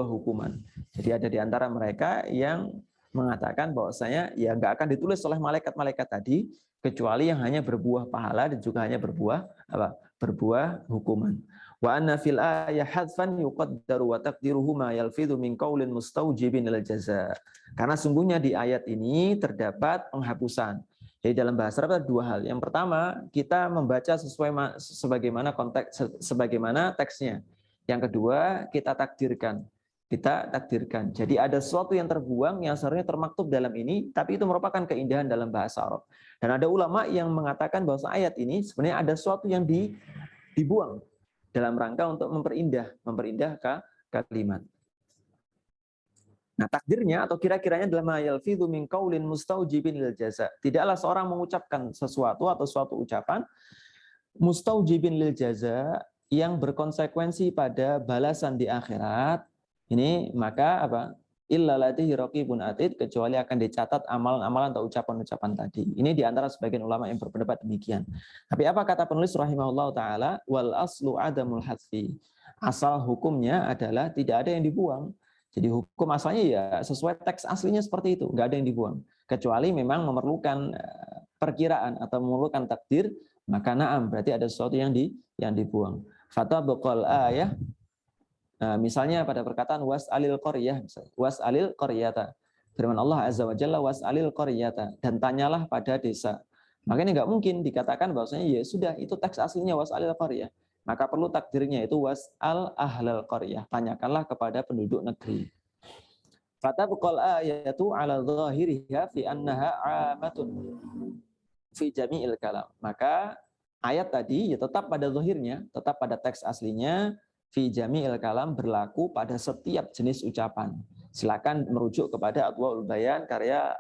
hukuman. Jadi ada di antara mereka yang mengatakan bahwasanya ya nggak akan ditulis oleh malaikat-malaikat tadi kecuali yang hanya berbuah pahala dan juga hanya berbuah hukuman. Wa anna fil ayah hadfan yuqaddaru wa taqdiruhu ma yalfidhu min qaulin mustaujibin lil jazaa. Karena sungguhnya di ayat ini terdapat penghapusan Jadi dalam bahasa Arab ada dua hal. Yang pertama, kita membaca sesuai sebagaimana konteks, sebagaimana teksnya. Yang kedua, kita takdirkan. Kita takdirkan. Jadi ada sesuatu yang terbuang yang seharusnya termaktub dalam ini, tapi itu merupakan keindahan dalam bahasa Arab. Dan ada ulama yang mengatakan bahwa ayat ini sebenarnya ada sesuatu yang dibuang dalam rangka untuk memperindah kalimat. Nah, takdirnya atau kira-kiranya adalah ma yalfidhu min qaulin mustaujibin lil jaza. Tidaklah seorang mengucapkan sesuatu atau suatu ucapan mustaujibin lil jaza yang berkonsekuensi pada balasan di akhirat. Ini maka apa? Illa ladaihi raqibun atid, kecuali akan dicatat amalan-amalan atau ucapan-ucapan tadi. Ini di antara sebagian ulama yang berpendapat demikian. Tapi apa kata penulis rahimahullah taala? Wal aslu adamul hadfi. Asal hukumnya adalah tidak ada yang dibuang. Jadi hukum asalnya ya sesuai teks aslinya seperti itu, nggak ada yang dibuang. Kecuali memang memerlukan perkiraan atau memerlukan takdir, maka na'am, berarti ada sesuatu yang dibuang. Fatabaqal ayah, misalnya pada perkataan was'alil qaryah, was'alil qaryata. Firman Allah Azza wa Jalla was'alil qaryata, dan tanyalah pada desa. Makanya nggak mungkin dikatakan bahwasanya ya sudah itu teks aslinya was'alil qaryah. Maka perlu takdirnya itu was'al ahlal qaryah, tanyakanlah kepada penduduk negeri. Fatabqal ayatu ala dhahiriha fi annaha 'amatun fi jami'il kalam. Maka ayat tadi ya tetap pada zahirnya, tetap pada teks aslinya fi jami'il kalam, berlaku pada setiap jenis ucapan. Silakan merujuk kepada Adwaul Bayan karya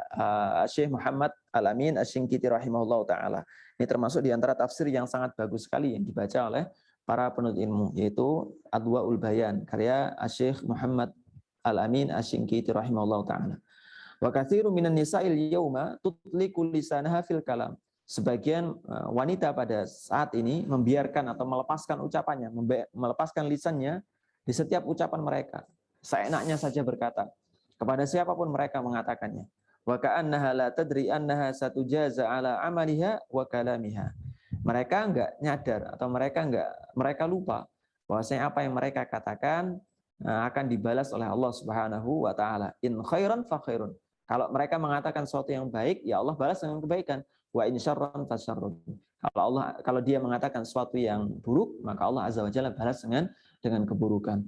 Syekh Muhammad Al-Amin Asy-Syinkiti rahimahullah taala. Ini termasuk di antara tafsir yang sangat bagus sekali yang dibaca oleh para penuntut ilmu, yaitu Adwaul Bayan karya Syekh Muhammad Al-Amin Asy-Syinkiti rahimahullah taala. Wa katsirun minan nisa'il yauma tutliqu lisanaha fil kalam. Sebagian wanita pada saat ini membiarkan atau melepaskan ucapannya, melepaskan lisannya di setiap ucapan mereka. Seenaknya saja berkata kepada siapapun mereka mengatakannya. Wa ka'annaha la tadri annaha satujaza ala amaliha wa kalamiha. Mereka enggak nyadar atau mereka lupa bahwasanya apa yang mereka katakan akan dibalas oleh Allah Subhanahu wa taala. In khairan fa khairun. Kalau mereka mengatakan sesuatu yang baik, ya Allah balas dengan kebaikan. Wa in syarran fa syarrun. Kalau dia mengatakan sesuatu yang buruk, maka Allah Azza wa Jalla balas dengan keburukan.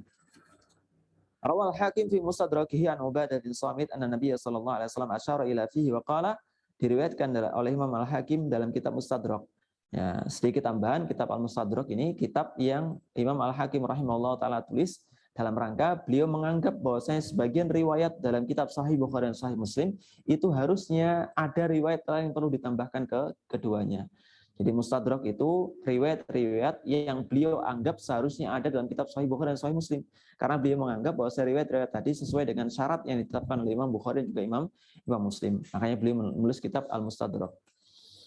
Rawal Hakim fi Mustadrakihi an Ubadah bin Samit anna Nabiy sallallahu alaihi wasallam asyara ila fihi wa qala, diriwayatkan oleh Imam Al-Hakim dalam kitab Mustadrak. Ya, sedikit tambahan, kitab Al-Mustadrak ini kitab yang Imam Al-Hakim rahimahullah taala tulis dalam rangka beliau menganggap bahwasanya sebagian riwayat dalam kitab Sahih Bukhari dan Sahih Muslim itu harusnya ada riwayat lain yang perlu ditambahkan ke keduanya. Jadi Mustadrak itu riwayat-riwayat yang beliau anggap seharusnya ada dalam kitab Sahih Bukhari dan Sahih Muslim. Karena beliau menganggap bahwa riwayat-riwayat tadi sesuai dengan syarat yang ditetapkan oleh Imam Bukhari dan juga Imam Muslim. Makanya beliau menulis kitab Al-Mustadrak.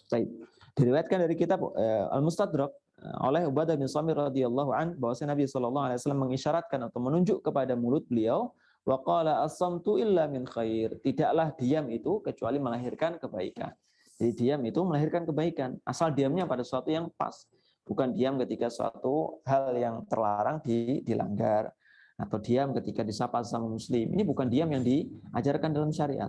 Baik. Diriwayatkan dari kitab Al-Mustadrak oleh Ubadah bin Samir radhiyallahu an bahwasanya Nabi sallallahu alaihi wasallam mengisyaratkan atau menunjuk kepada mulut beliau, wa qala as-samtu illa min khair. Tidaklah diam itu kecuali melahirkan kebaikan. Jadi diam itu melahirkan kebaikan, asal diamnya pada sesuatu yang pas. Bukan diam ketika suatu hal yang terlarang dilanggar, atau diam ketika disapa sama muslim. Ini bukan diam yang diajarkan dalam syariat.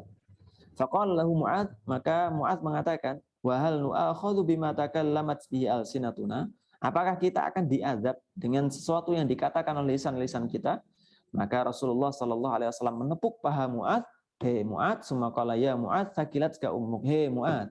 Faqala lahu Mu'adz, maka Mu'adz mengatakan, wa hal nu'akhadhu bima takallamat bihi alsinatuna? Apakah kita akan diazab dengan sesuatu yang dikatakan oleh lisan-lisan kita? Maka Rasulullah sallallahu alaihi wasallam menepuk paha Mu'adz, "Hei Mu'adz," summa qala ya Mu'adz thaqilatka ummuk. Hei Mu'adz,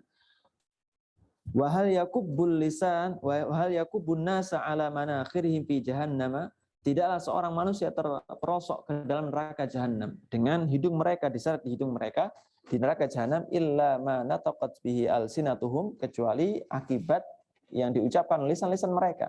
wa hal yakubbul lisan wa hal yakubbun nasa ala manakhirihim fi jahannam? Tidaklah seorang manusia terperosok ke dalam neraka jahanam dengan hidung mereka diseret di hidung mereka di neraka jahanam illa ma nataqat bihi alsinatuhum, kecuali akibat yang diucapkan lisan-lisan mereka.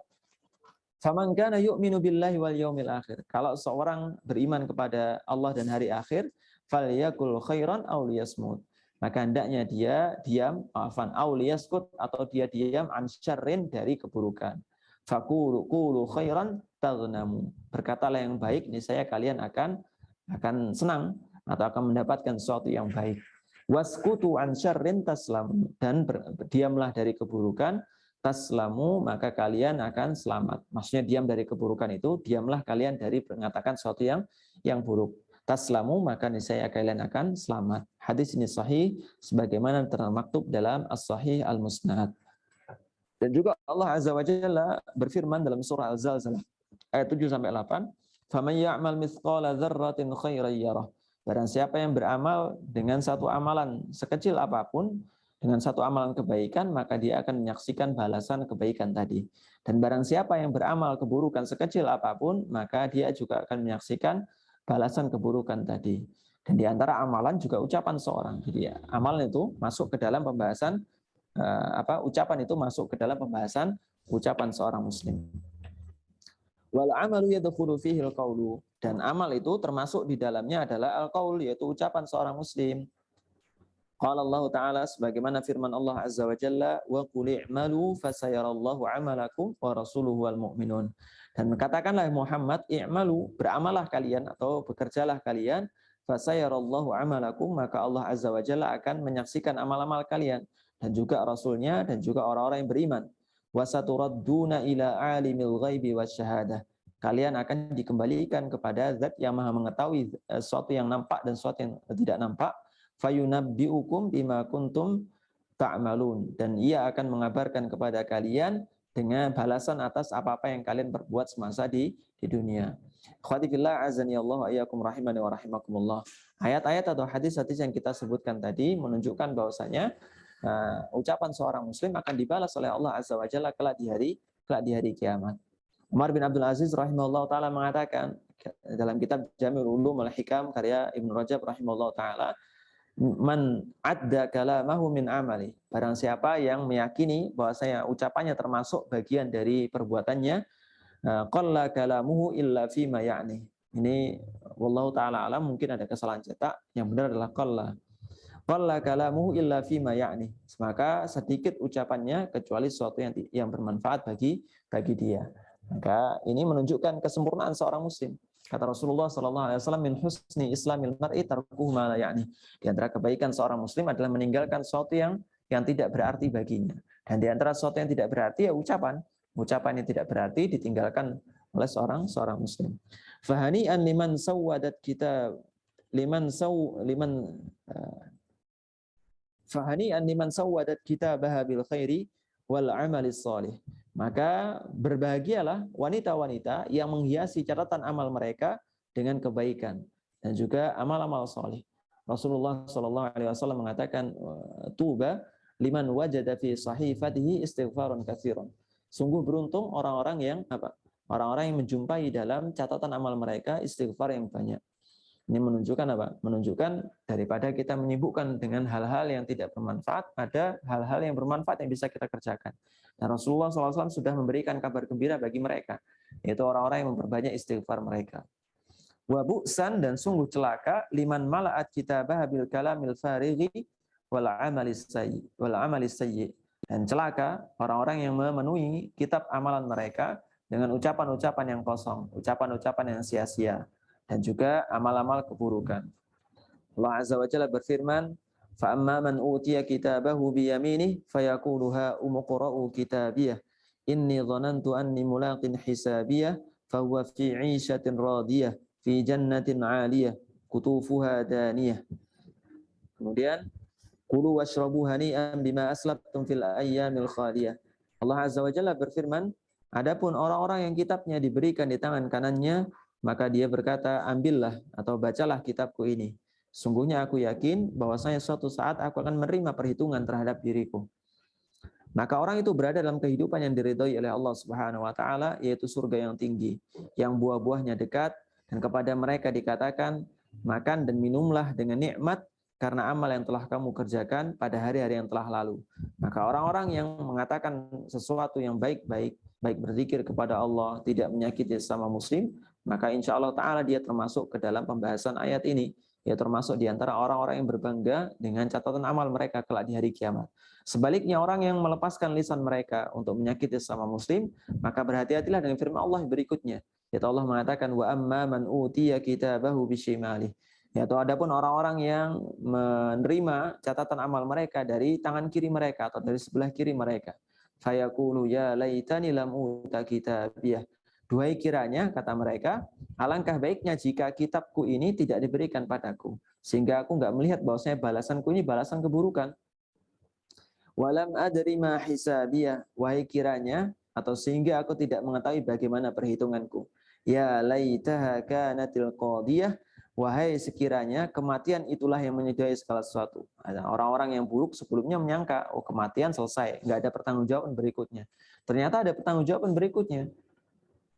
Faman kana yu'minu billahi wal yaumil akhir. Kalau seorang beriman kepada Allah dan hari akhir, falyakul khairan aw liyasmut. Maka hendaknya dia diam, aw liyaskut, atau dia diam an syarrin, dari keburukan. Faqulu khairan taghnamu. Berkatalah yang baik, niscaya kalian akan senang atau akan mendapatkan sesuatu yang baik. Waskutu an syarrin taslamu, dan diamlah dari keburukan, taslamu, maka kalian akan selamat. Maksudnya diam dari keburukan itu, diamlah kalian dari mengatakan sesuatu yang buruk. taslamu, maka niscaya kalian akan selamat. Hadis ini sahih sebagaimana termaktub dalam As-Sahih Al-Musnad. Dan juga Allah Azza wa Jalla berfirman dalam surah Al-Zalzalah ayat 7 sampai 8, "Faman ya'mal mithqala dzarratin khairan yarah." Barang siapa yang beramal dengan satu amalan sekecil apapun, dengan satu amalan kebaikan, maka dia akan menyaksikan balasan kebaikan tadi. Dan barang siapa yang beramal keburukan sekecil apapun, maka dia juga akan menyaksikan balasan keburukan tadi. Dan di antara amalan juga ucapan seorang. Jadi amalan itu masuk ke dalam pembahasan ucapan itu masuk ke dalam pembahasan ucapan seorang muslim. Wal amalu yadkhulu fihi al-qaulu, dan amal itu termasuk di dalamnya adalah al-qaul, yaitu ucapan seorang muslim. Qala Allah Ta'ala, sebagaimana firman Allah Azza wa Jalla, wa qul i'malu fasayarallahu 'amalakum wa rasuluhu wal mu'minun. Dan katakanlah Muhammad, i'malu, beramalah kalian atau bekerjalah kalian, fasayarallahu 'amalakum, maka Allah Azza wa Jalla akan menyaksikan amal-amal kalian, dan juga rasulnya dan juga orang-orang yang beriman. Wasaturadduna ila alimil ghaibi wasyahadah. Kalian akan dikembalikan kepada zat yang maha mengetahui sesuatu yang nampak dan sesuatu yang tidak nampak. Fayunabbiukum bima kuntum ta'malun. Dan ia akan mengabarkan kepada kalian dengan balasan atas apa-apa yang kalian perbuat semasa di dunia. Ikhwati fillah, azani Allah wa iyyakum rahimani wa rahimakumullah. Ayat-ayat atau hadis-hadis yang kita sebutkan tadi menunjukkan bahwasanya ucapan seorang muslim akan dibalas oleh Allah Azza wa Jalla kelak di hari kiamat. Umar bin Abdul Aziz rahimahullah ta'ala mengatakan dalam kitab Jami'ul Ulum wal Hikam karya Ibnu Rajab rahimahullah ta'ala, man adda kalamahu min amali, barang siapa yang meyakini bahwasanya ucapannya termasuk bagian dari perbuatannya, qalla kalamuhu illa fima ya'ni. Ini wallahu ta'ala alam, mungkin ada kesalahan cetak, yang benar adalah qalla kalamuhu illa fima ya'ni, maka sedikit ucapannya kecuali sesuatu yang bermanfaat bagi dia. Maka ini menunjukkan kesempurnaan seorang muslim. Kata Rasulullah sallallahu alaihi wasallam, min husni islamil mar'i tarkuhu ma la ya'ni. Di antara kebaikan seorang muslim adalah meninggalkan sesuatu yang tidak berarti baginya. Dan di antara sesuatu yang tidak berarti ya ucapan yang tidak berarti ditinggalkan oleh seorang muslim. Fahani'an liman sawwadat kitab Fahani'an liman sawwadat kitabaha bil khairi wal amalis shalih. Maka berbahagialah wanita-wanita yang menghiasi catatan amal mereka dengan kebaikan dan juga amal-amal saleh. Rasulullah sallallahu alaihi wasallam mengatakan, tuba liman wajada fi sahifatihi istighfarun katsiran. Sungguh beruntung orang-orang yang Orang-orang yang menjumpai dalam catatan amal mereka istighfar yang banyak. Ini menunjukkan apa? Menunjukkan daripada kita menyibukkan dengan hal-hal yang tidak bermanfaat, ada hal-hal yang bermanfaat yang bisa kita kerjakan. Dan Rasulullah SAW sudah memberikan kabar gembira bagi mereka, yaitu orang-orang yang memperbanyak istighfar mereka. Wa bu'san, dan sungguh celaka, liman mala'at kitabah bil kalamil farighi wal amalis sayyi. Dan celaka orang-orang yang memenuhi kitab amalan mereka dengan ucapan-ucapan yang kosong, ucapan-ucapan yang sia-sia, dan juga amal-amal keburukan. Allah Azza wa Jalla berfirman, fa amma man utiya kitabahu bi yaminih fayaqulu ha umqra'u kitabiyah inni dhanantu anni mulaqin hisabiyah fa huwa fi 'ishatin radiyah fi jannatin 'aliyah qutufuha daniyah. Kemudian kulu washrabu hani'an bima aslaftum fil ayyamil khaliyah. Allah Azza wa Jalla berfirman, adapun orang-orang yang kitabnya diberikan di tangan kanannya, maka dia berkata, ambillah atau bacalah kitabku ini. Sungguhnya aku yakin bahwasanya suatu saat aku akan menerima perhitungan terhadap diriku. Maka orang itu berada dalam kehidupan yang diridhoi oleh Allah Subhanahu wa taala, yaitu surga yang tinggi, yang buah-buahnya dekat, dan kepada mereka dikatakan, makan dan minumlah dengan nikmat karena amal yang telah kamu kerjakan pada hari-hari yang telah lalu. Maka orang-orang yang mengatakan sesuatu yang baik berzikir kepada Allah, tidak menyakiti sesama muslim, maka insya Allah ta'ala dia termasuk ke dalam pembahasan ayat ini. Dia termasuk di antara orang-orang yang berbangga dengan catatan amal mereka kelak di hari kiamat. Sebaliknya orang yang melepaskan lisan mereka untuk menyakiti sesama muslim, maka berhati-hatilah dengan firman Allah berikutnya. Yaitu Allah mengatakan, wa amma man utiya kitabahu bisyimali. Yaitu adapun orang-orang yang menerima catatan amal mereka dari tangan kiri mereka atau dari sebelah kiri mereka. Fayaqulu ya laitani lam uta kitabiyah. Duhai kiranya, kata mereka, alangkah baiknya jika kitabku ini tidak diberikan padaku, sehingga aku nggak melihat bahwasanya balasanku ini balasan keburukan. Walam adri ma hisabiyah, wahai kiranya, atau sehingga aku tidak mengetahui bagaimana perhitunganku. Ya laitaha kanatil qadiyah, wahai sekiranya kematian itulah yang menyudahi segala sesuatu. Ada orang-orang yang buruk sebelumnya menyangka, oh kematian selesai, nggak ada pertanggungjawaban berikutnya. Ternyata ada pertanggungjawaban berikutnya.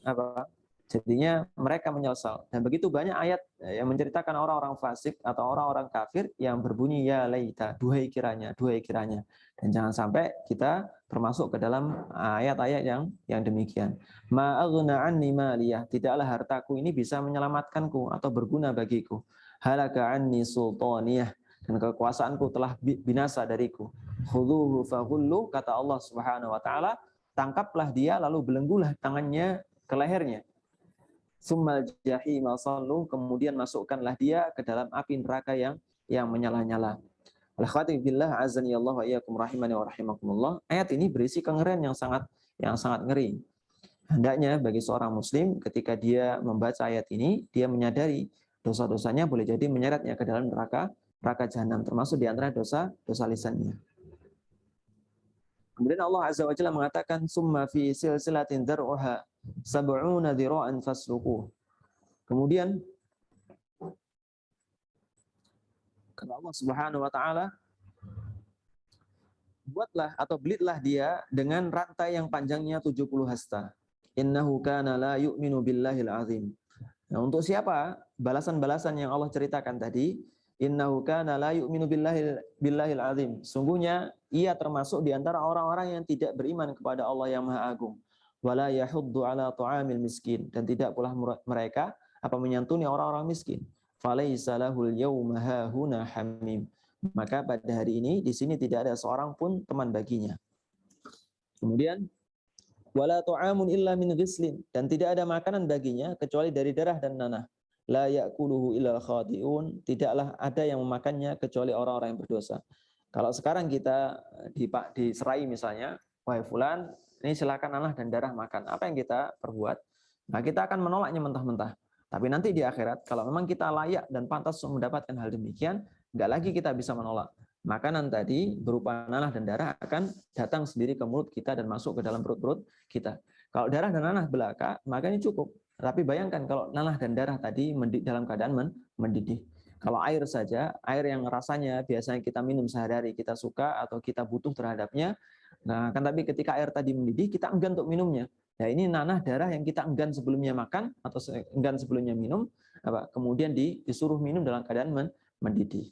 Apa? Jadinya mereka menyesal. Dan begitu banyak ayat yang menceritakan orang-orang fasik atau orang-orang kafir yang berbunyi ya laita, duhai kiranya, duhai kiranya. Dan jangan sampai kita termasuk ke dalam ayat-ayat yang demikian. Ma aghna anni maliyah, tidaklah hartaku ini bisa menyelamatkanku atau berguna bagiku. Halaka anni sultaniyah, dan kekuasaanku telah binasa dariku. Khudhuhu faghullu, kata Allah Subhanahu wa taala, tangkaplah dia lalu belenggulah tangannya ke lehernya. Summal jahim sallu, kemudian masukkanlah dia ke dalam api neraka yang menyala-nyala. Al-Khatib billah azani Allah wa iyyakum rahimani wa rahimakumullah. Ayat ini berisi kengerian yang sangat ngeri. Hendaknya bagi seorang muslim ketika dia membaca ayat ini, dia menyadari dosa-dosanya boleh jadi menyeretnya ke dalam neraka jahanam, termasuk di antara dosa lisannya. Kemudian Allah Azza wa Jalla mengatakan summa fi silsilatin dar'uha sab'una dhira'an fasluquh. Kemudian kata Allah Subhanahu wa taala, buatlah atau belitlah dia dengan rantai yang panjangnya 70 hasta. Innahu kana la yu'minu billahil azim. Nah, untuk siapa balasan-balasan yang Allah ceritakan tadi? Innahu kana la yu'minu billahil azim. Sungguhnya ia termasuk di antara orang-orang yang tidak beriman kepada Allah yang Maha Agung. Wala yahuddu ala ta'amil miskin, dan tidak pula mereka menyantuni orang-orang miskin. Falaisa lahul yawma hahuna hamim. Maka pada hari ini di sini tidak ada seorang pun teman baginya. Kemudian wala ta'amun illa min ghislin, dan tidak ada makanan baginya kecuali dari darah dan nanah. La ya'kuluhu illa khati'un, tidaklah ada yang memakannya kecuali orang-orang yang berdosa. Kalau sekarang kita diserai misalnya, wahai fulan, ini silakan nanah dan darah makan. Apa yang kita perbuat? Nah, kita akan menolaknya mentah-mentah. Tapi nanti di akhirat, kalau memang kita layak dan pantas untuk mendapatkan hal demikian, nggak lagi kita bisa menolak. Makanan tadi berupa nanah dan darah akan datang sendiri ke mulut kita dan masuk ke dalam perut-perut kita. Kalau darah dan nanah belaka, maka ini cukup. Tapi bayangkan kalau nanah dan darah tadi dalam keadaan mendidih. Kalau air saja, air yang rasanya biasanya kita minum sehari-hari, kita suka atau kita butuh terhadapnya. Nah, kan tapi ketika air tadi mendidih, kita enggan untuk minumnya. Nah, ini nanah darah yang kita enggan sebelumnya makan atau enggan sebelumnya minum, kemudian disuruh minum dalam keadaan mendidih.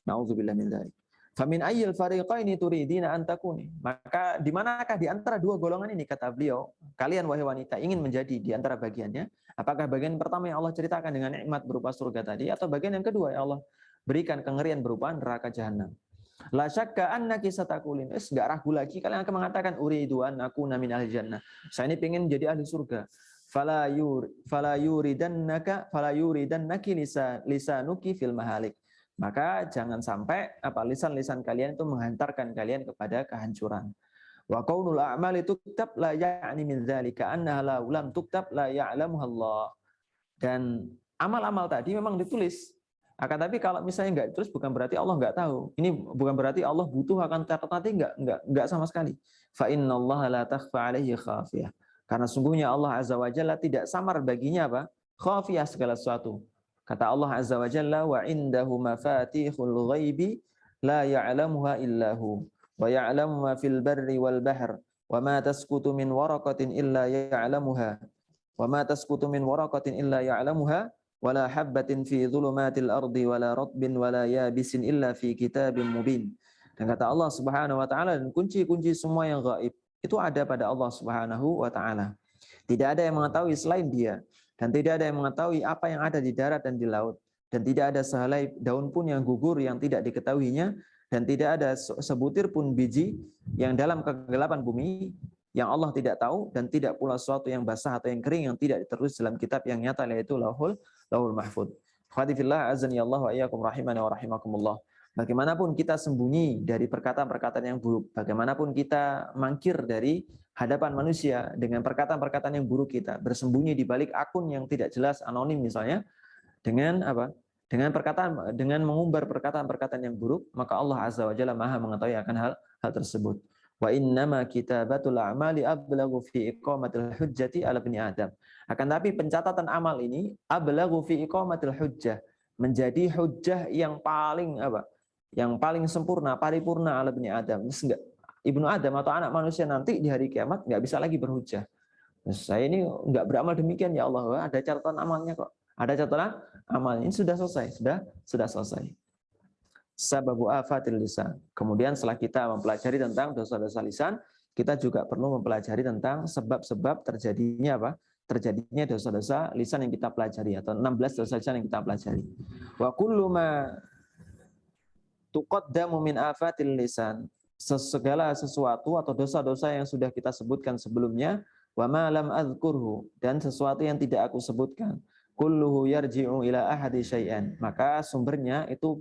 Nauzubillah min dzalik. Famin ayyil fariqaini turidina an takuni. Maka di manakah di antara dua golongan ini, kata beliau, kalian wahai wanita ingin menjadi di antara bagiannya? Apakah bagian pertama yang Allah ceritakan dengan nikmat berupa surga tadi, atau bagian yang kedua yang Allah berikan kengerian berupa neraka jahanam? La syakka annaki satakulin. Enggak ragu lagi kalian akan mengatakan uridu an akuna min ahli jannah. Saya ini pengen jadi ahli surga. Fala yuridannaki lisanuki fil mahalik. Maka jangan sampai lisan-lisan kalian itu menghantarkan kalian kepada kehancuran. Wa qaulul a'mali tuktab la ya'ni min dzalika annaha la lam tuktab la ya'lamuha Allah. Dan amal-amal tadi memang ditulis. Akan tapi kalau misalnya enggak ditulis bukan berarti Allah enggak tahu. Ini bukan berarti Allah butuh akan catatan, enggak sama sekali. Fa innallaha la takhfa 'alaihi khafiyah. Karena sungguhnya Allah Azza wa Jalla tidak samar baginya khafiyah segala sesuatu. Kata Allah Azza wa Jalla, wa indahu mafatihul ghaibi la ya'lamuha illahu wa ya'lamu ma fil barri wal bahr wa ma tasqutu min waraqatin illa ya'lamuha wa ma tasqutu min waraqatin illa ya'lamuha wa la habbatin fi dhulumatil ardi wa la ratbin wa la yabisin illa fi kitabim mubin. Dan kata Allah Subhanahu wa taala, dan kunci-kunci semua yang gaib itu ada pada Allah Subhanahu wa taala. Tidak ada yang mengetahui selain Dia. Dan tidak ada yang mengetahui apa yang ada di darat dan di laut. Dan tidak ada sehelai daun pun yang gugur yang tidak diketahuinya. Dan tidak ada sebutir pun biji yang dalam kegelapan bumi yang Allah tidak tahu. Dan tidak pula sesuatu yang basah atau yang kering yang tidak ditulis dalam kitab yang nyata, yaitu Lauhul Mahfudz. Khadifillah azani Allah wa iyyakum rahimani wa rahimakumullah. Bagaimanapun kita sembunyi dari perkataan-perkataan yang buruk, bagaimanapun kita mangkir dari hadapan manusia dengan perkataan-perkataan yang buruk kita, bersembunyi di balik akun yang tidak jelas, anonim misalnya, dengan apa? Dengan mengumbar perkataan-perkataan yang buruk, maka Allah Azza wa Jalla Maha mengetahui akan hal tersebut. Wa innama kitabatul a'mali ablaghu fi iqamatil hujjati ala bani Adam. Akan tapi pencatatan amal ini ablaghu fi iqamatil hujjah, menjadi hujjah yang paling apa? Yang paling sempurna, paripurna ala bani Adam. Ibnu Adam atau anak manusia nanti di hari kiamat nggak bisa lagi berhujjah. Saya ini nggak beramal demikian ya Allah, ada catatan amalnya kok. Ada catatan amal ini sudah selesai, sudah selesai. Sababu afatil lisan. Kemudian setelah kita mempelajari tentang dosa-dosa lisan, kita juga perlu mempelajari tentang sebab-sebab terjadinya apa? Terjadinya dosa-dosa lisan yang kita pelajari atau 16 dosa lisan yang kita pelajari. Wa kullu ma tuqaddamu min afatil lisan. Segala sesuatu atau dosa-dosa yang sudah kita sebutkan sebelumnya, wa ma lam adzkurhu, dan sesuatu yang tidak aku sebutkan, kulluhu yarji'u ila ahadi syai'an, maka sumbernya itu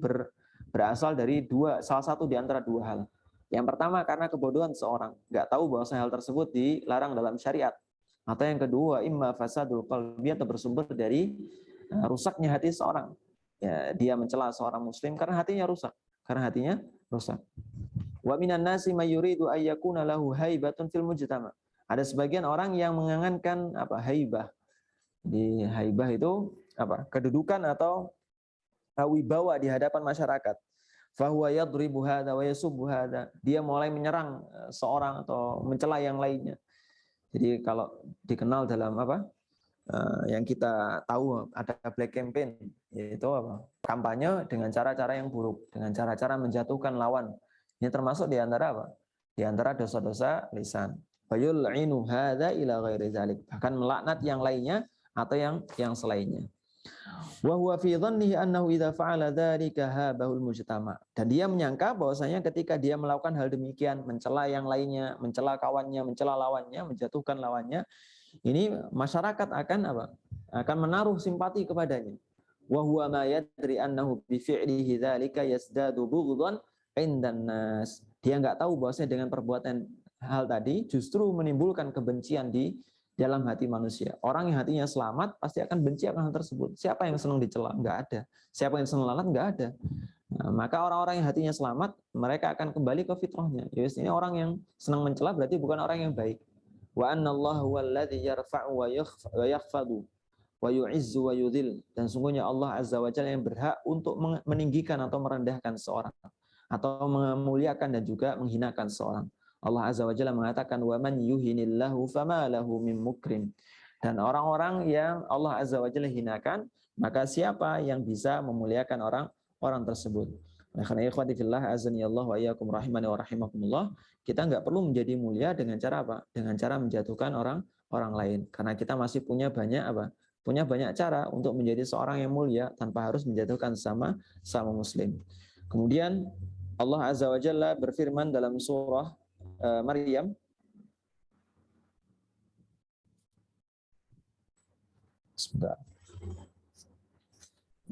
berasal dari salah satu di antara dua hal. Yang pertama karena kebodohan seorang, nggak tahu bahwa hal tersebut dilarang dalam syariat. Atau yang kedua, imma fasadul qalbi, atau bersumber dari rusaknya hati seorang. Ya, dia mencela seorang muslim karena hatinya rusak. Wa minan nasi may yuridu ay yakuna lahu haibatun fil mujtama. Ada sebagian orang yang mengangankan haibah. Di haibah itu kedudukan atau wibawa di hadapan masyarakat. Fahuwa yadribu hadza wa yasubbu hadza. Dia mulai menyerang seorang atau mencela yang lainnya. Jadi kalau dikenal dalam yang kita tahu ada black campaign, yaitu kampanye dengan cara-cara yang buruk, dengan cara-cara menjatuhkan lawan. Ini termasuk di antara Di antara dosa-dosa lisan. Fayul'inu hadza ila ghairi dzalik. Bahkan melaknat yang lainnya atau yang selainnya. Wa huwa fi dhannihi annahu idza fa'ala dzalika habahul mujtama. Dan dia menyangka bahwasanya ketika dia melakukan hal demikian, mencela yang lainnya, mencela kawannya, mencela lawannya, menjatuhkan lawannya, ini masyarakat akan menaruh simpati kepadanya. Wa huwa ma yadri annahu bi fi'lihi dzalika yasdadu bughdhan 'indan nas. Dia enggak tahu bahwasanya dengan perbuatan hal tadi justru menimbulkan kebencian di dalam hati manusia. Orang yang hatinya selamat pasti akan benci akan hal tersebut. Siapa yang senang dicela? Enggak ada. Siapa yang senang lalat? Enggak ada. Nah, maka orang-orang yang hatinya selamat, mereka akan kembali ke fitrahnya. Jadi ini orang yang senang mencela berarti bukan orang yang baik. Wa annallaha huwallazi yarfa'u wa yakhfadu wa yu'izzu wa yudhil. Dan sungguhnya Allah Azza wa Jalla yang berhak untuk meninggikan atau merendahkan seorang, atau memuliakan dan juga menghinakan seorang. Allah Azza wa Jalla mengatakan wa man yuhinillahu fama lahu min mukrim. Dan orang-orang yang Allah Azza wa Jalla hinakan, maka siapa yang bisa memuliakan orang tersebut. Nah, karena ikhwati fillah azani Allah wa iyyakum rahimani wa rahimakumullah, kita enggak perlu menjadi mulia dengan cara Dengan cara menjatuhkan orang lain. Karena kita masih punya banyak cara untuk menjadi seorang yang mulia tanpa harus menjatuhkan sama muslim. Kemudian Allah Azza wa Jalla berfirman dalam surah Maryam,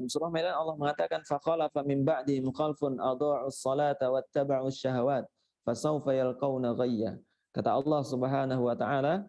surah Maryam Allah mengatakan faqalafa min ba'dihim khalfun adha'us salata wattaba'us syahawat fasawfa yalqawna ghayya. Kata Allah Subhanahu wa taala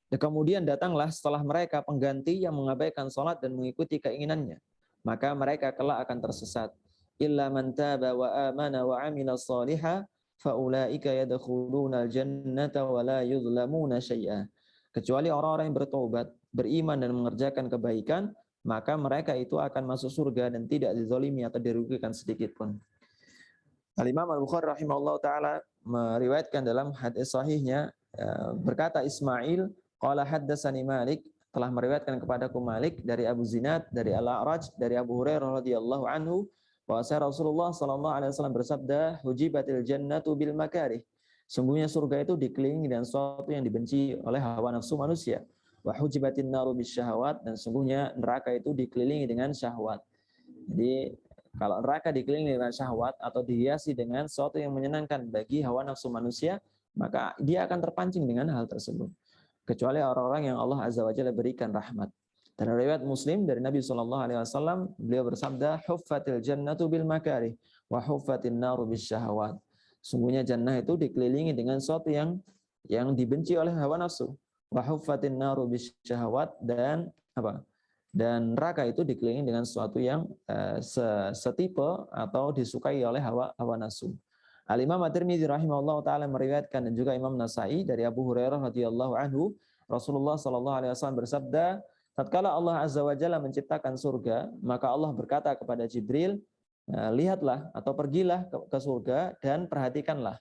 kemudian datanglah setelah mereka pengganti yang mengabaikan salat dan mengikuti keinginannya, maka mereka kelak akan tersesat. Illa man taba wa amana wa amila shalihan faulaika yadkhuluna al-jannata wa la yuzlamuna syai'a. Kecuali orang-orang yang bertobat, beriman dan mengerjakan kebaikan, maka mereka itu akan masuk surga dan tidak dizalimi atau dirugikan sedikit pun. Al-Imam Al-Bukhari rahimahullah taala meriwayatkan dalam hadis sahihnya, berkata Ismail, qala haddatsani Malik, telah meriwayatkan kepadaku Malik dari Abu Zinad, dari Al-A'raj, dari Abu Hurairah radhiyallahu anhu, bahwasanya Rasulullah sallallahu alaihi wasallam bersabda, hujibatil jannatu bil makarih. Sungguhnya surga itu dikelilingi dengan sesuatu yang dibenci oleh hawa nafsu manusia. Wa hujibatin naru bisyahawat, dan sungguhnya neraka itu dikelilingi dengan syahwat. Jadi kalau neraka dikelilingi dengan syahwat atau dihiasi dengan sesuatu yang menyenangkan bagi hawa nafsu manusia, maka dia akan terpancing dengan hal tersebut. Kecuali orang-orang yang Allah Azza wa Jalla berikan rahmat. Dan riwayat Muslim dari Nabi SAW, beliau bersabda, huffatil jannatu bil makarih wa huffatin naru bisyahawat. Sungguhnya jannah itu dikelilingi dengan sesuatu yang dibenci oleh hawa nafsu. Wa huffatin naru bisyahawat, dan apa? Dan neraka itu dikelilingi dengan sesuatu yang setipe atau disukai oleh hawa nafsu. Al-Imam At-Tirmidzi rahimahullah taala meriwayatkan, dan juga Imam Nasai dari Abu Hurairah radhiyallahu anhu, Rasulullah sallallahu alaihi wasallam bersabda, tatkala Allah azza wa jalla menciptakan surga, maka Allah berkata kepada Jibril, lihatlah atau pergilah ke surga dan perhatikanlah.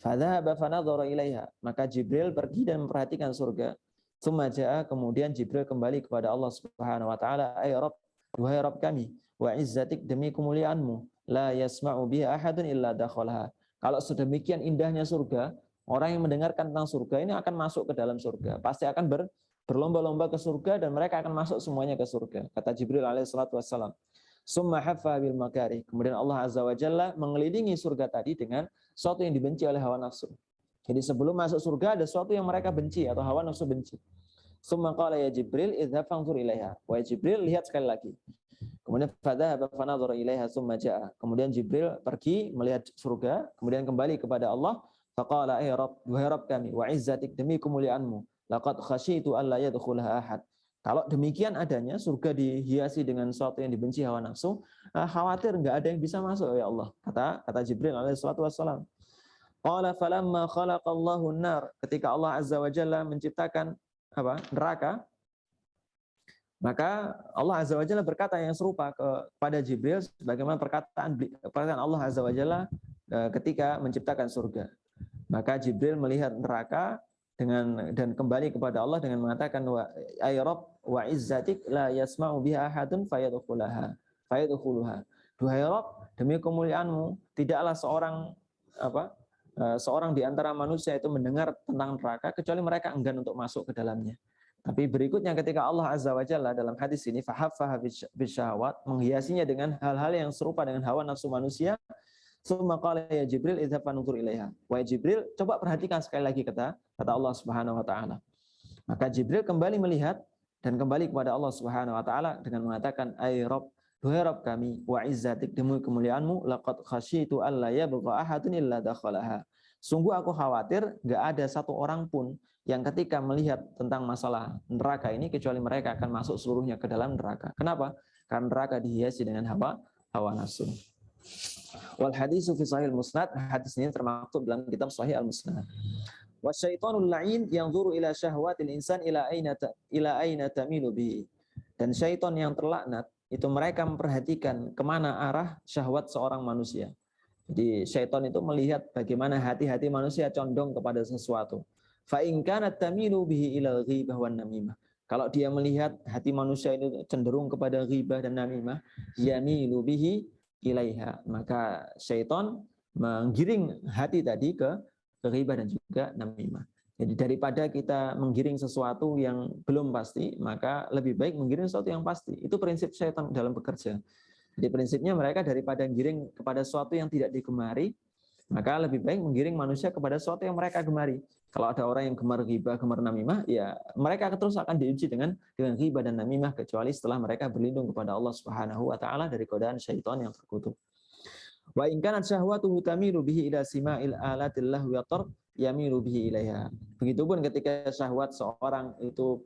Fadhahaba fanadhara ilaiha, maka Jibril pergi dan memperhatikan surga. Tsumma jaa, kemudian Jibril kembali kepada Allah Subhanahu wa taala, ay Rabb, wahai Rabb kami, wa izzatik, demi kemuliaanmu, la yasma'u biha ahadun illa dakhalaha. Kalau sedemikian indahnya surga, orang yang mendengarkan tentang surga ini akan masuk ke dalam surga, pasti akan berlomba-lomba ke surga, dan mereka akan masuk semuanya ke surga, kata Jibril alaihi salatu wassalam. Summa haffa bil makarih, kemudian Allah azza wa jalla mengelilingi surga tadi dengan sesuatu yang dibenci oleh hawa nafsu. Jadi sebelum masuk surga ada sesuatu yang mereka benci atau hawa nafsu benci. Summa qala ya Jibril idhhab fanzur ilaiha. Wahai Jibril, lihat sekali lagi. Kemudian fadhahaba fanadhara ilaiha summa jaa. Kemudian Jibril pergi melihat surga, kemudian kembali kepada Allah. Faqala ay Rabb, wahai Rabb kami, wa izzatik, demi kemuliaanmu, laqad khasyitu alla yadkhulaha ahad. Kalau demikian adanya surga dihiasi dengan sesuatu yang dibenci hawa nafsu, khawatir enggak ada yang bisa masuk ya Allah. Kata Jibril alaihi salatu wassalam. Qala falamma khalaqallahu an-nar, ketika Allah azza wa jalla menciptakan neraka, maka Allah azza wa jalla berkata yang serupa kepada Jibril sebagaimana perkataan Allah azza wa jalla ketika menciptakan surga. Maka Jibril melihat neraka dan kembali kepada Allah dengan mengatakan, ay Rabb wa izzatik la yasma'u biha ahadun fayadkhulaha. Duhai Rabb, demi kemuliaanmu, tidaklah seorang di antara manusia itu mendengar tentang neraka kecuali mereka enggan untuk masuk ke dalamnya. Tapi berikutnya ketika Allah azza wa jalla dalam hadis ini fahaffaha bisyahawat, menghiasinya dengan hal-hal yang serupa dengan hawa nafsu manusia. Summa qala ya Jibril idhhab fanzur ilaiha. Wahai Jibril, coba perhatikan sekali lagi, kata Allah Subhanahu wa taala. Maka Jibril kembali melihat dan kembali kepada Allah Subhanahu wa taala dengan mengatakan, ay Rabb, duhai Rabb kami, wa izzatik, demi kemuliaanmu, laqad khasyitu alla yabqa ahadun illa dakhalaha. Sungguh aku khawatir enggak ada satu orang pun yang ketika melihat tentang masalah neraka ini kecuali mereka akan masuk seluruhnya ke dalam neraka. Kenapa? Karena neraka dihiasi dengan hawa nafsu. Wal hadisu fi sahih al-musnad, hadis ini termaktub dalam kitab sahih al-musnad. Wa syaitanul la'in yanzuru ila syahwatil insan ila aina tamilu bihi. Dan syaitan yang terlaknat itu mereka memperhatikan kemana arah syahwat seorang manusia. Jadi syaitan itu melihat bagaimana hati-hati manusia condong kepada sesuatu. Fa in kanat tamilu bihi ila ghibah wan namimah. Kalau dia melihat hati manusia itu cenderung kepada ghibah dan namimah, yamilu bihi ilaiha, maka syaitan menggiring hati tadi ke ghibah dan juga namimah. Jadi daripada kita menggiring sesuatu yang belum pasti, maka lebih baik menggiring sesuatu yang pasti. Itu prinsip syaitan dalam bekerja. Jadi prinsipnya mereka daripada menggiring kepada sesuatu yang tidak digemari, maka lebih baik menggiring manusia kepada sesuatu yang mereka gemari. Kalau ada orang yang gemar ghibah, gemar namimah, ya mereka terus akan diuji dengan ghibah dan namimah, kecuali setelah mereka berlindung kepada Allah Subhanahu wa taala dari godaan syaitan yang terkutuk. Wa in kanat syahwatuhu tamilu bihi ila sima'il alatil lahwi wa tarb yamilu bihi ilaiha. Begitupun ketika syahwat seorang itu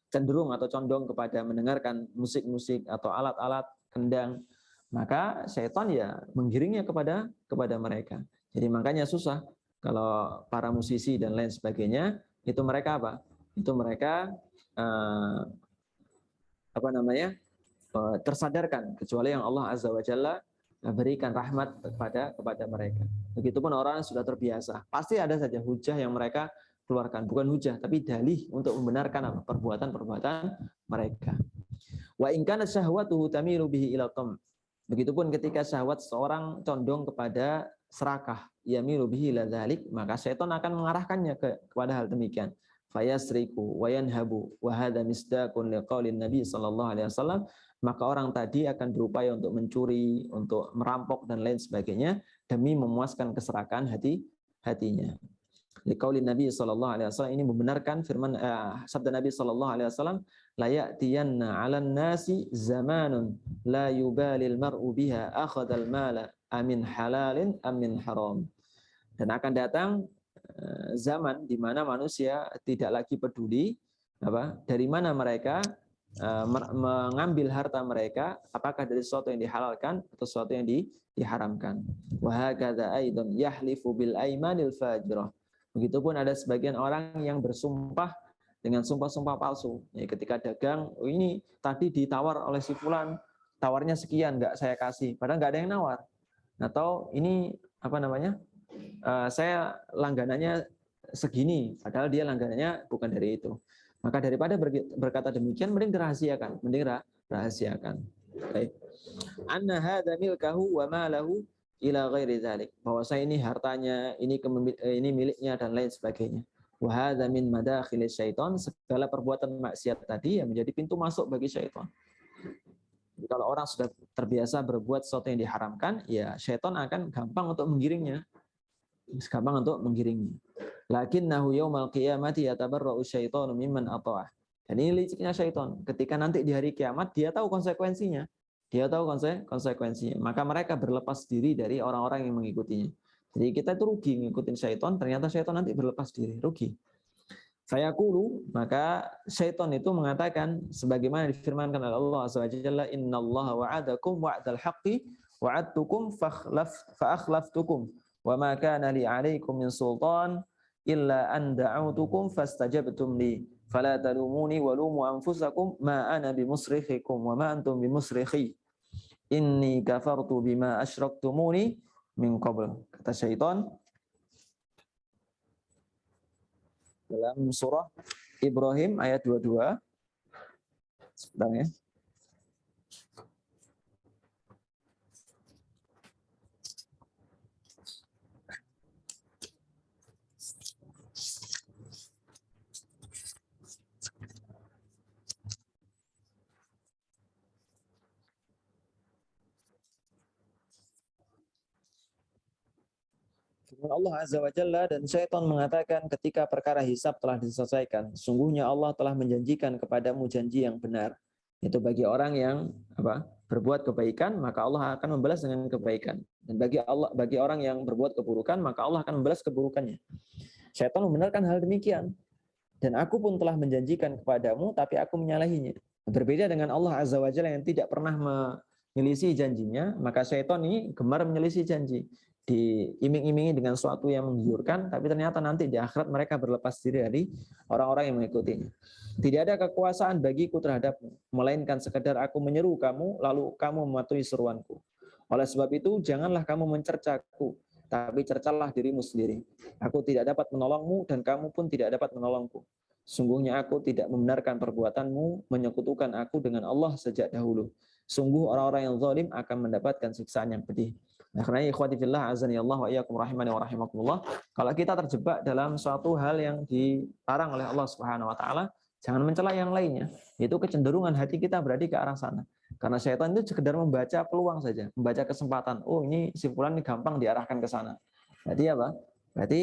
cenderung atau condong kepada mendengarkan musik-musik atau alat-alat kendang, maka syaitan ya menggiringnya kepada mereka. Jadi makanya susah kalau para musisi dan lain sebagainya itu mereka apa? Itu mereka tersadarkan, kecuali yang Allah Azza wa Jalla berikan rahmat kepada mereka. Begitupun orang yang sudah terbiasa, pasti ada saja hujah yang mereka keluarkan, bukan hujah tapi dalih untuk membenarkan perbuatan-perbuatan mereka. Wa in kana syahwatuhu tamilu bihi ila tam. Begitupun ketika syahwat seorang condong kepada serakah, yamilu bihi ila dzalik, maka syaitan akan mengarahkannya kepada hal demikian. Fayasriku wa yanhabu wa hadza misdaqun liqaulin Nabi sallallahu alaihi wasallam, maka orang tadi akan berupaya untuk mencuri, untuk merampok dan lain sebagainya demi memuaskan keserakahan hatinya. Liqaulin Nabi sallallahu alaihi wasallam, ini membenarkan firman sabda Nabi sallallahu alaihi wasallam, la ya'tiyanna 'alan nasi zamanun la yubalil mar'u biha akhadhal mala amin halalin amin haram. Dan akan datang zaman di mana manusia tidak lagi peduli dari mana mereka mengambil harta mereka, apakah dari sesuatu yang dihalalkan atau sesuatu yang diharamkan. Wa hakadza aidan yahlifu bil aimanil fajirah. Begitupun ada sebagian orang yang bersumpah dengan sumpah-sumpah palsu. Ya, ketika dagang, oh ini tadi ditawar oleh si fulan, tawarnya sekian, nggak saya kasih, padahal nggak ada yang nawar. Atau ini saya langganannya segini, padahal dia langganannya bukan dari itu. Maka daripada berkata demikian, mending dirahasiakan, Baik. Anna hadza milkahu wa malahu ila ghairi dzalik. Bahwa saya ini hartanya, ini miliknya dan lain sebagainya. Wa hadza min madakhil syaitan, segala perbuatan maksiat tadi yang menjadi pintu masuk bagi syaitan. Jadi kalau orang sudah terbiasa berbuat sesuatu yang diharamkan, ya syaitan akan gampang untuk menggiringnya. Lakinnahu yaumal qiyamati yatabarra'u syaitanu mimman ata'ah. Dan ini liciknya syaitan. Ketika nanti di hari kiamat dia tahu konsekuensinya. Maka mereka berlepas diri dari orang-orang yang mengikutinya. Jadi kita itu rugi ngikutin syaitan, ternyata syaitan nanti berlepas diri, rugi. Fayaqulu, maka syaitan itu mengatakan sebagaimana difirmankan oleh Allah Azza wa Jalla, innallaha wa'adakum wa'dal haqqi wa'adtukum fa'akhlaftukum wa ma kana li 'alaikum min sultan illa an da'autukum fastajabtum li fala talumuni wa lumu anfusakum ma ana bimusrikhikum wa ma antum bimusrikhi inni kafartu bima asyraktumuni min qabl. Kata syaitan dalam surah Ibrahim ayat 22. Sebentar ya. Allah Azza wa Jalla, dan syaitan mengatakan ketika perkara hisab telah diselesaikan, sungguhnya Allah telah menjanjikan kepadamu janji yang benar. Itu bagi orang yang berbuat kebaikan, maka Allah akan membalas dengan kebaikan. Dan bagi orang yang berbuat keburukan, maka Allah akan membalas keburukannya. Syaitan membenarkan hal demikian. Dan aku pun telah menjanjikan kepadamu, tapi aku menyalahinya. Berbeda dengan Allah Azza wa Jalla yang tidak pernah menyelisih janjinya, maka syaitan ini gemar menyelisih janji. Diiming-imingi dengan sesuatu yang menggiurkan, tapi ternyata nanti di akhirat mereka berlepas diri dari orang-orang yang mengikutinya. Tidak ada kekuasaan bagiku terhadapmu, melainkan sekedar aku menyeru kamu, lalu kamu mematuhi seruanku. Oleh sebab itu, janganlah kamu mencercaku, tapi cercalah dirimu sendiri. Aku tidak dapat menolongmu, dan kamu pun tidak dapat menolongku. Sungguhnya aku tidak membenarkan perbuatanmu menyekutukan aku dengan Allah sejak dahulu. Sungguh orang-orang yang zalim akan mendapatkan siksaan yang pedih. Nah, karena ikhwati fillah azani Allah wa iyyakum rahimani wa rahimakumullah, kalau kita terjebak dalam suatu hal yang dilarang oleh Allah Subhanahu wa taala, jangan mencela yang lainnya. Itu kecenderungan hati kita berarti ke arah sana. Karena syaitan itu sekedar membaca peluang saja, membaca kesempatan. Oh, ini si fulan ini gampang diarahkan ke sana. Berarti apa? Berarti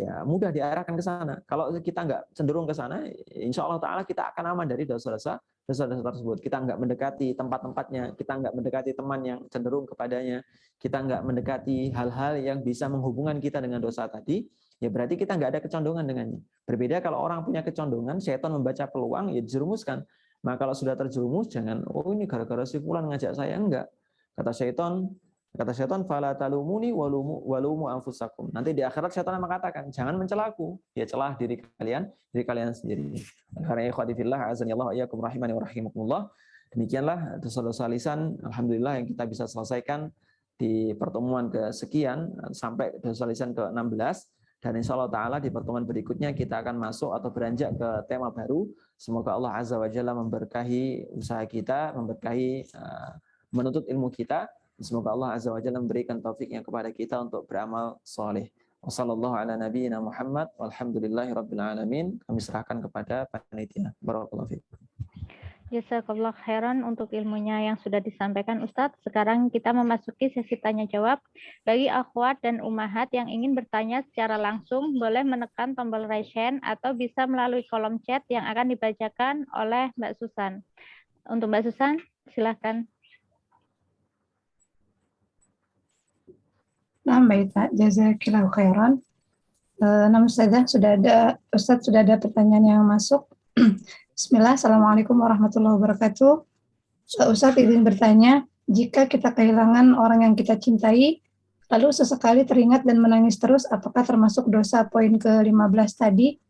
ya mudah diarahkan ke sana. Kalau kita nggak cenderung ke sana, insya Allah Ta'ala kita akan aman dari dosa-dosa tersebut. Kita nggak mendekati tempat-tempatnya, kita nggak mendekati teman yang cenderung kepadanya, kita nggak mendekati hal-hal yang bisa menghubungkan kita dengan dosa tadi, ya berarti kita nggak ada kecondongan dengannya. Berbeda kalau orang punya kecondongan, syaitan membaca peluang, ya dijerumuskan. Maka kalau sudah terjerumus, jangan, oh ini gara-gara si fulan ngajak saya, enggak. Kata syaitan, fala talumuni walumu anfusakum. Nanti di akhirat syaitan mengatakan, jangan mencelaku, ya celah diri kalian sendiri. Karena ikhwati fillah azanillahu iyyakum rahimani wa rahimakumullah. Demikianlah dosa-dosa lisan, alhamdulillah yang kita bisa selesaikan di pertemuan kesekian sampai dosa lisan ke-16. Dan insya Allah Ta'ala di pertemuan berikutnya kita akan masuk atau beranjak ke tema baru. Semoga Allah Azza wa Jalla memberkahi usaha kita, memberkahi menuntut ilmu kita. Semoga Allah Azza wa Jalla memberikan taufiknya kepada kita untuk beramal soleh. Wassallallahu ala nabiyyina Muhammad walhamdulillahi rabbil alamin. Kami serahkan kepada panitia. Barakallahu fiikum. Jazakallah khairan untuk ilmunya yang sudah disampaikan Ustadz. Sekarang kita memasuki sesi tanya jawab. Bagi akhwat dan ummahat yang ingin bertanya secara langsung, boleh menekan tombol raise hand atau bisa melalui kolom chat yang akan dibacakan oleh Mbak Susan. Untuk Mbak Susan, silakan. Nah, baik, Pak. Jazakillahu khairan. Nama Ustadz sudah ada pertanyaan yang masuk. Bismillah, Assalamualaikum warahmatullahi wabarakatuh. Ustadz izin bertanya, jika kita kehilangan orang yang kita cintai, lalu sesekali teringat dan menangis terus, apakah termasuk dosa poin ke-15 tadi?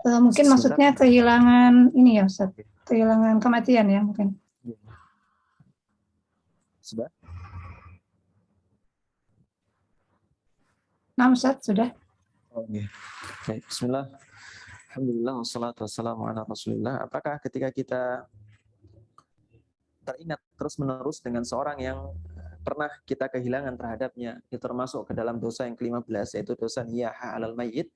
Mungkin maksudnya kehilangan ini ya Ustadz, kehilangan kematian ya mungkin. Sudah? Nah Ustadz, sudah. Oke. Baik, bismillah. Alhamdulillah wassalatu wassalamu ala Rasulillah. Apakah ketika kita teringat terus-menerus dengan seorang yang pernah kita kehilangan terhadapnya, itu termasuk ke dalam dosa yang ke-15, yaitu dosa niyaha alal mayyit,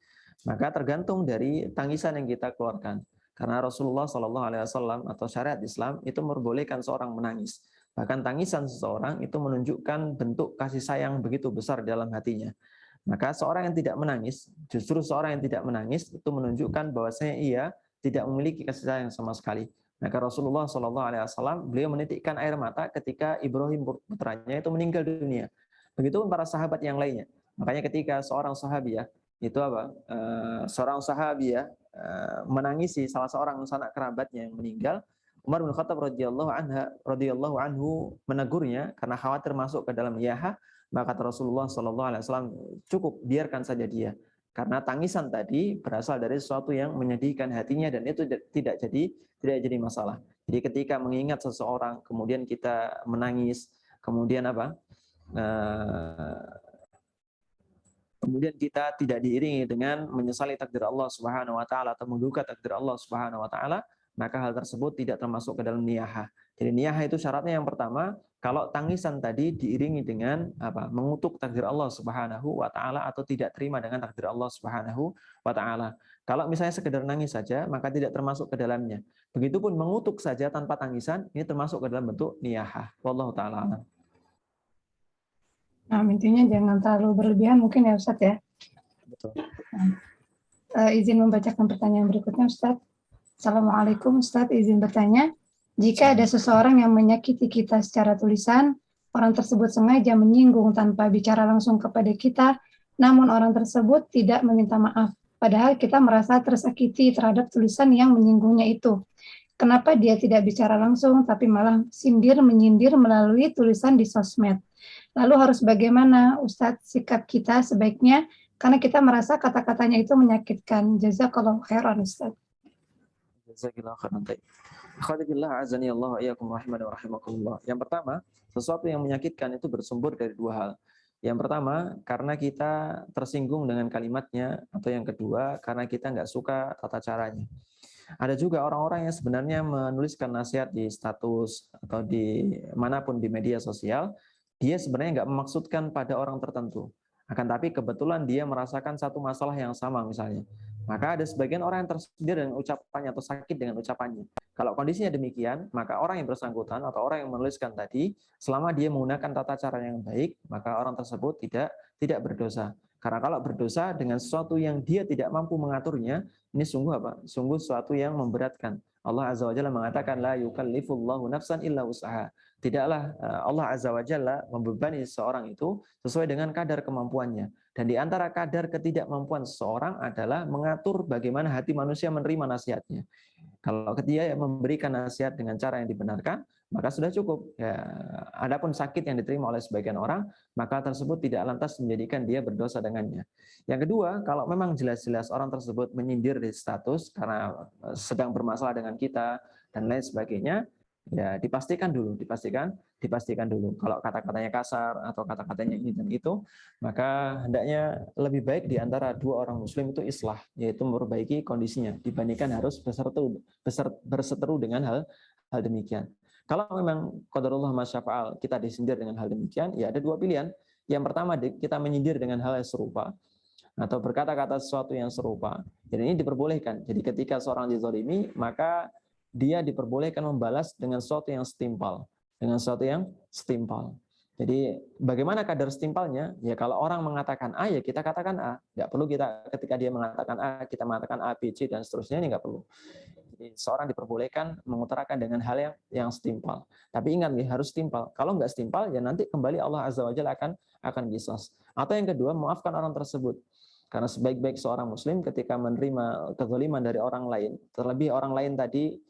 maka tergantung dari tangisan yang kita keluarkan. Karena Rasulullah SAW atau syariat Islam itu membolehkan seorang menangis. Bahkan tangisan seseorang itu menunjukkan bentuk kasih sayang begitu besar dalam hatinya. Maka seorang yang tidak menangis, justru seorang yang tidak menangis itu menunjukkan bahwasanya ia tidak memiliki kasih sayang sama sekali. Maka Rasulullah SAW beliau menitikkan air mata ketika Ibrahim putranya itu meninggal dunia. Begitupun para sahabat yang lainnya. Makanya ketika seorang sahabiah itu seorang sahabiah menangisi salah seorang sanak kerabatnya yang meninggal, Umar bin Khattab radhiyallahu anhu menegurnya karena khawatir masuk ke dalam niyaha. Maka kata Rasulullah SAW, cukup biarkan saja dia, karena tangisan tadi berasal dari sesuatu yang menyedihkan hatinya dan itu tidak jadi masalah. Jadi ketika mengingat seseorang kemudian kita menangis, kemudian kemudian kita tidak diiringi dengan menyesali takdir Allah Subhanahu wa taala atau menduga takdir Allah Subhanahu wa taala, maka hal tersebut tidak termasuk ke dalam niyaha. Jadi niyaha itu syaratnya yang pertama, kalau tangisan tadi diiringi dengan mengutuk takdir Allah Subhanahu wa taala atau tidak terima dengan takdir Allah Subhanahu wa taala. Kalau misalnya sekedar nangis saja, maka tidak termasuk ke dalamnya. Begitupun mengutuk saja tanpa tangisan, ini termasuk ke dalam bentuk niyaha. Wallahu taala alam. Nah, intinya jangan terlalu berlebihan mungkin ya Ustadz ya. Betul. Izin membacakan pertanyaan berikutnya Ustadz. Assalamualaikum Ustadz, izin bertanya. Jika ada seseorang yang menyakiti kita secara tulisan, orang tersebut sengaja menyinggung tanpa bicara langsung kepada kita, namun orang tersebut tidak meminta maaf. Padahal kita merasa tersakiti terhadap tulisan yang menyinggungnya itu. Kenapa dia tidak bicara langsung, tapi malah menyindir melalui tulisan di sosmed? Lalu harus bagaimana Ustadz sikap kita sebaiknya, karena kita merasa kata-katanya itu menyakitkan. Jazakallahu khairan Ustadz. Jazakallahu khairan. Akhwatibillah azani Allah wa iyyakum rahimani wa rahimakumullah. Yang pertama, sesuatu yang menyakitkan itu bersumber dari dua hal. Yang pertama, karena kita tersinggung dengan kalimatnya, atau yang kedua, karena kita nggak suka tata caranya. Ada juga orang-orang yang sebenarnya menuliskan nasihat di status atau di manapun di media sosial, dia sebenarnya nggak memaksudkan pada orang tertentu. Akan tapi kebetulan dia merasakan satu masalah yang sama misalnya. Maka ada sebagian orang yang tersindir dengan ucapannya atau sakit dengan ucapannya. Kalau kondisinya demikian, maka orang yang bersangkutan atau orang yang menuliskan tadi, selama dia menggunakan tata cara yang baik, maka orang tersebut tidak berdosa. Karena kalau berdosa dengan sesuatu yang dia tidak mampu mengaturnya, ini sungguh sesuatu yang memberatkan. Allah Azza wa Jalla mengatakan la yukallifullahu nafsan illa wus'aha. Tidaklah Allah Azza wa Jalla membebani seseorang itu sesuai dengan kadar kemampuannya. Dan di antara kadar ketidakmampuan seseorang adalah mengatur bagaimana hati manusia menerima nasihatnya. Kalau dia memberikan nasihat dengan cara yang dibenarkan, maka sudah cukup. Ya, adapun sakit yang diterima oleh sebagian orang, maka tersebut tidak lantas menjadikan dia berdosa dengannya. Yang kedua, kalau memang jelas-jelas orang tersebut menyindir di status karena sedang bermasalah dengan kita dan lain sebagainya, ya dipastikan dulu. Kalau kata-katanya kasar atau kata-katanya ini dan itu, maka hendaknya lebih baik di antara dua orang muslim itu islah, yaitu memperbaiki kondisinya dibandingkan harus berseteru dengan hal demikian. Kalau memang qadarullah masyafa'al kita disindir dengan hal demikian, ya ada dua pilihan. Yang pertama, kita menyindir dengan hal yang serupa atau berkata-kata sesuatu yang serupa. Jadi ini diperbolehkan. Jadi ketika seorang dizalimi, maka dia diperbolehkan membalas dengan sesuatu yang setimpal. Jadi bagaimana kadar setimpalnya? Ya kalau orang mengatakan A, ya kita katakan A. Nggak perlu kita ketika dia mengatakan A, kita mengatakan A, B, C, dan seterusnya, ini nggak perlu. Jadi seorang diperbolehkan mengutarakan dengan hal yang setimpal. Tapi ingat nih, harus setimpal. Kalau nggak setimpal, ya nanti kembali Allah Azza wa Jalla akan qisas. Atau yang kedua, maafkan orang tersebut. Karena sebaik-baik seorang muslim ketika menerima kezaliman dari orang lain, terlebih orang lain tadi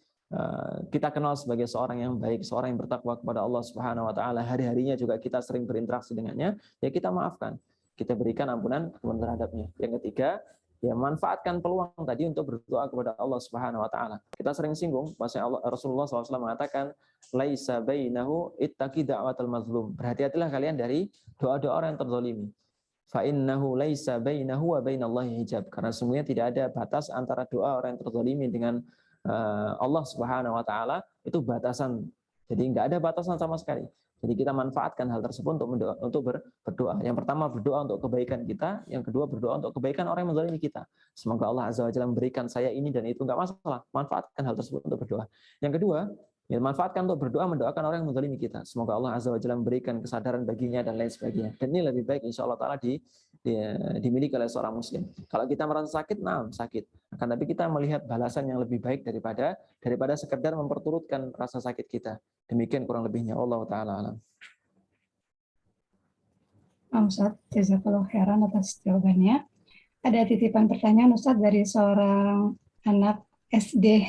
kita kenal sebagai seorang yang baik, seorang yang bertakwa kepada Allah Subhanahu wa taala, hari-harinya juga kita sering berinteraksi dengannya, ya kita maafkan. Kita berikan ampunan terhadapnya. Yang ketiga, ya manfaatkan peluang tadi untuk berdoa kepada Allah Subhanahu wa taala. Kita sering singgung bahwa Rasulullah SAW mengatakan laisa bainahu ittaqi da'watal mazlum. Berhati-hatilah kalian dari doa-doa orang yang terzalimi. Fa innahu laisa bainahu wa bainallahi hijab. Karena semuanya tidak ada batas antara doa orang yang terzalimi dengan Allah Subhanahu wa taala, itu batasan. Jadi enggak ada batasan sama sekali. Jadi kita manfaatkan hal tersebut untuk berdoa. Yang pertama berdoa untuk kebaikan kita, yang kedua berdoa untuk kebaikan orang yang menzalimi kita. Semoga Allah Azza wa Jalla memberikan saya ini dan itu, enggak masalah. Manfaatkan hal tersebut untuk berdoa. Yang kedua, ya manfaatkan untuk berdoa mendoakan orang yang menzalimi kita. Semoga Allah Azza wa Jalla memberikan kesadaran baginya dan lain sebagainya. Dan ini lebih baik insya Allah taala dimiliki oleh seorang muslim. Kalau kita merasa sakit, nah sakit. Akan tapi kita melihat balasan yang lebih baik daripada sekedar memperturutkan rasa sakit kita. Demikian kurang lebihnya. Allah taala alam. Ustaz, jazakallahu khairan atas jawabannya. Ada titipan pertanyaan Ustaz dari seorang anak SD.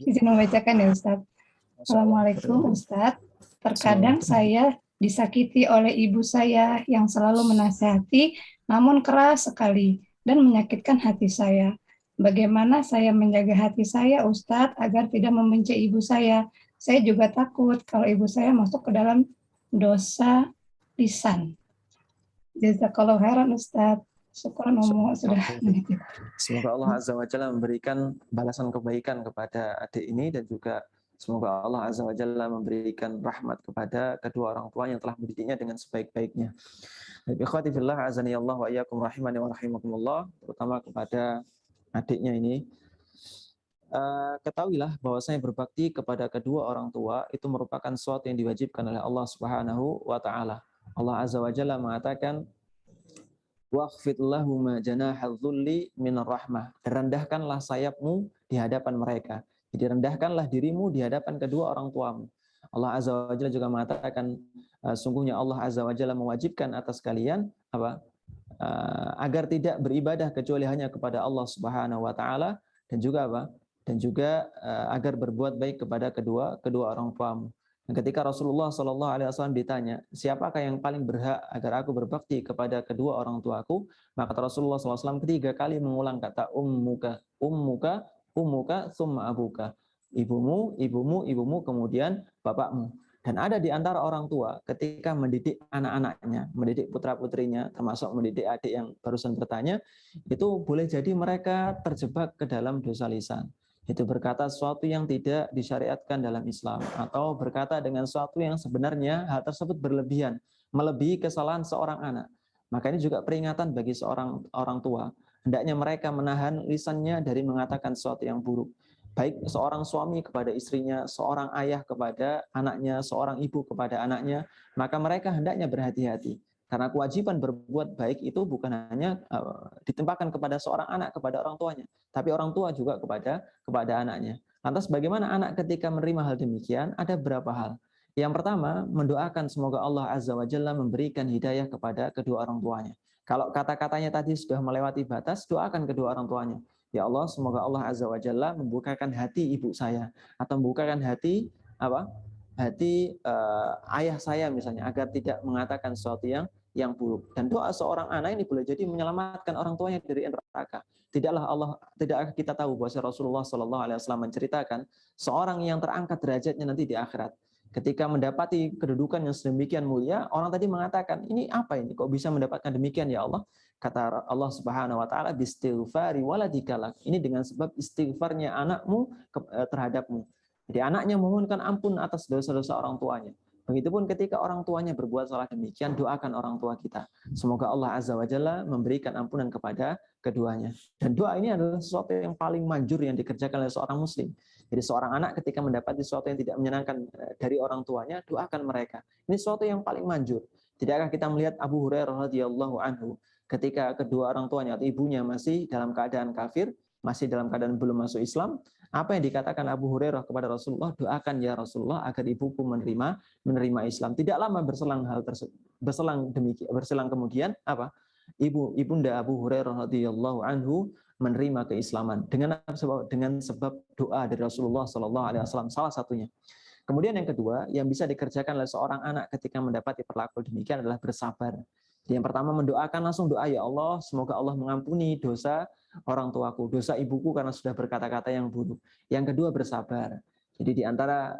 Izin membacakan ya Ustaz. Assalamualaikum Ustaz. Terkadang saya disakiti oleh ibu saya yang selalu menasihati, namun keras sekali dan menyakitkan hati saya. Bagaimana saya menjaga hati saya, Ustadz, agar tidak membenci ibu saya? Saya juga takut kalau ibu saya masuk ke dalam dosa lisan. Jazakallahu khairan, Ustadz. Syukuran sudah menitip. Semoga Allah Azza wa Jalla memberikan balasan kebaikan kepada adik ini, dan juga semoga Allah Azza wa Jalla memberikan rahmat kepada kedua orang tua yang telah mendidiknya dengan sebaik-baiknya. Ikhwati fillah, azani Allah wa iyyakum rahimani wa rahimakumullah, terutama kepada adiknya ini. Ketahuilah bahwasanya berbakti kepada kedua orang tua itu merupakan sesuatu yang diwajibkan oleh Allah Subhanahu wa taala. Allah Azza wa Jalla mengatakan, waqfid lahuma janahal dhulli minar rahmah. Rendahkanlah sayapmu di hadapan mereka. Jadi rendahkanlah dirimu di hadapan kedua orang tuamu. Allah Azza wa Jalla juga mengatakan, sungguhnya Allah Azza wa Jalla mewajibkan atas kalian agar tidak beribadah kecuali hanya kepada Allah Subhanahu wa taala, dan juga dan juga agar berbuat baik kepada kedua orang tuamu. Dan ketika Rasulullah SAW ditanya, siapakah yang paling berhak agar aku berbakti kepada kedua orang tuaku, maka Rasulullah SAW ketiga kali mengulang kata ummuka, summa abuka. Ibumu, kemudian bapakmu. Dan ada di antara orang tua ketika mendidik anak-anaknya, mendidik putra-putrinya, termasuk mendidik adik yang barusan bertanya, itu boleh jadi mereka terjebak ke dalam dosa lisan. Itu berkata sesuatu yang tidak disyariatkan dalam Islam, atau berkata dengan sesuatu yang sebenarnya hal tersebut berlebihan, melebihi kesalahan seorang anak. Maka ini juga peringatan bagi seorang orang tua. Hendaknya mereka menahan lisannya dari mengatakan sesuatu yang buruk. Baik seorang suami kepada istrinya, seorang ayah kepada anaknya, seorang ibu kepada anaknya, maka mereka hendaknya berhati-hati. Karena kewajiban berbuat baik itu bukan hanya ditempatkan kepada seorang anak, kepada orang tuanya, tapi orang tua juga kepada anaknya. Lantas bagaimana anak ketika menerima hal demikian? Ada beberapa hal. Yang pertama, mendoakan semoga Allah Azza wa Jalla memberikan hidayah kepada kedua orang tuanya. Kalau kata-katanya tadi sudah melewati batas, doakan kedua orang tuanya. Ya Allah, semoga Allah Azza wa Jalla membukakan hati ibu saya, atau membukakan hati ayah saya misalnya, agar tidak mengatakan sesuatu yang buruk. Dan doa seorang anak ini boleh jadi menyelamatkan orang tuanya dari neraka. Tidakkah kita tahu bahwa Rasulullah SAW menceritakan seorang yang terangkat derajatnya nanti di akhirat, ketika mendapati kedudukan yang sedemikian mulia, orang tadi mengatakan, ini apa ini? Kok bisa mendapatkan demikian ya Allah? Kata Allah Subhanahu wa taala, bistighfari waladika. Ini dengan sebab istighfarnya anakmu terhadapmu. Jadi anaknya memohonkan ampun atas dosa-dosa orang tuanya. Begitupun ketika orang tuanya berbuat salah demikian, doakan orang tua kita. Semoga Allah Azza wa Jalla memberikan ampunan kepada keduanya. Dan doa ini adalah sesuatu yang paling manjur yang dikerjakan oleh seorang muslim. Jadi seorang anak ketika mendapati sesuatu yang tidak menyenangkan dari orang tuanya, doakan mereka. Ini sesuatu yang paling manjur. Tidakkah kita melihat Abu Hurairah radhiyallahu anhu ketika kedua orang tuanya atau ibunya masih dalam keadaan kafir, masih dalam keadaan belum masuk Islam, Apa yang dikatakan Abu Hurairah kepada Rasulullah, doakan ya Rasulullah agar ibuku menerima Islam. Tidak lama berselang hal tersebut, berselang kemudian apa? Ibunda Abu Hurairah radhiyallahu anhu menerima keislaman dengan sebab doa dari Rasulullah sallallahu alaihi wasallam, salah satunya. Kemudian yang kedua, yang bisa dikerjakan oleh seorang anak ketika mendapati perlakuan demikian adalah bersabar. Yang pertama mendoakan, langsung doa, ya Allah, semoga Allah mengampuni dosa orang tuaku, dosa ibuku karena sudah berkata-kata yang buruk. Yang kedua bersabar. Jadi di antara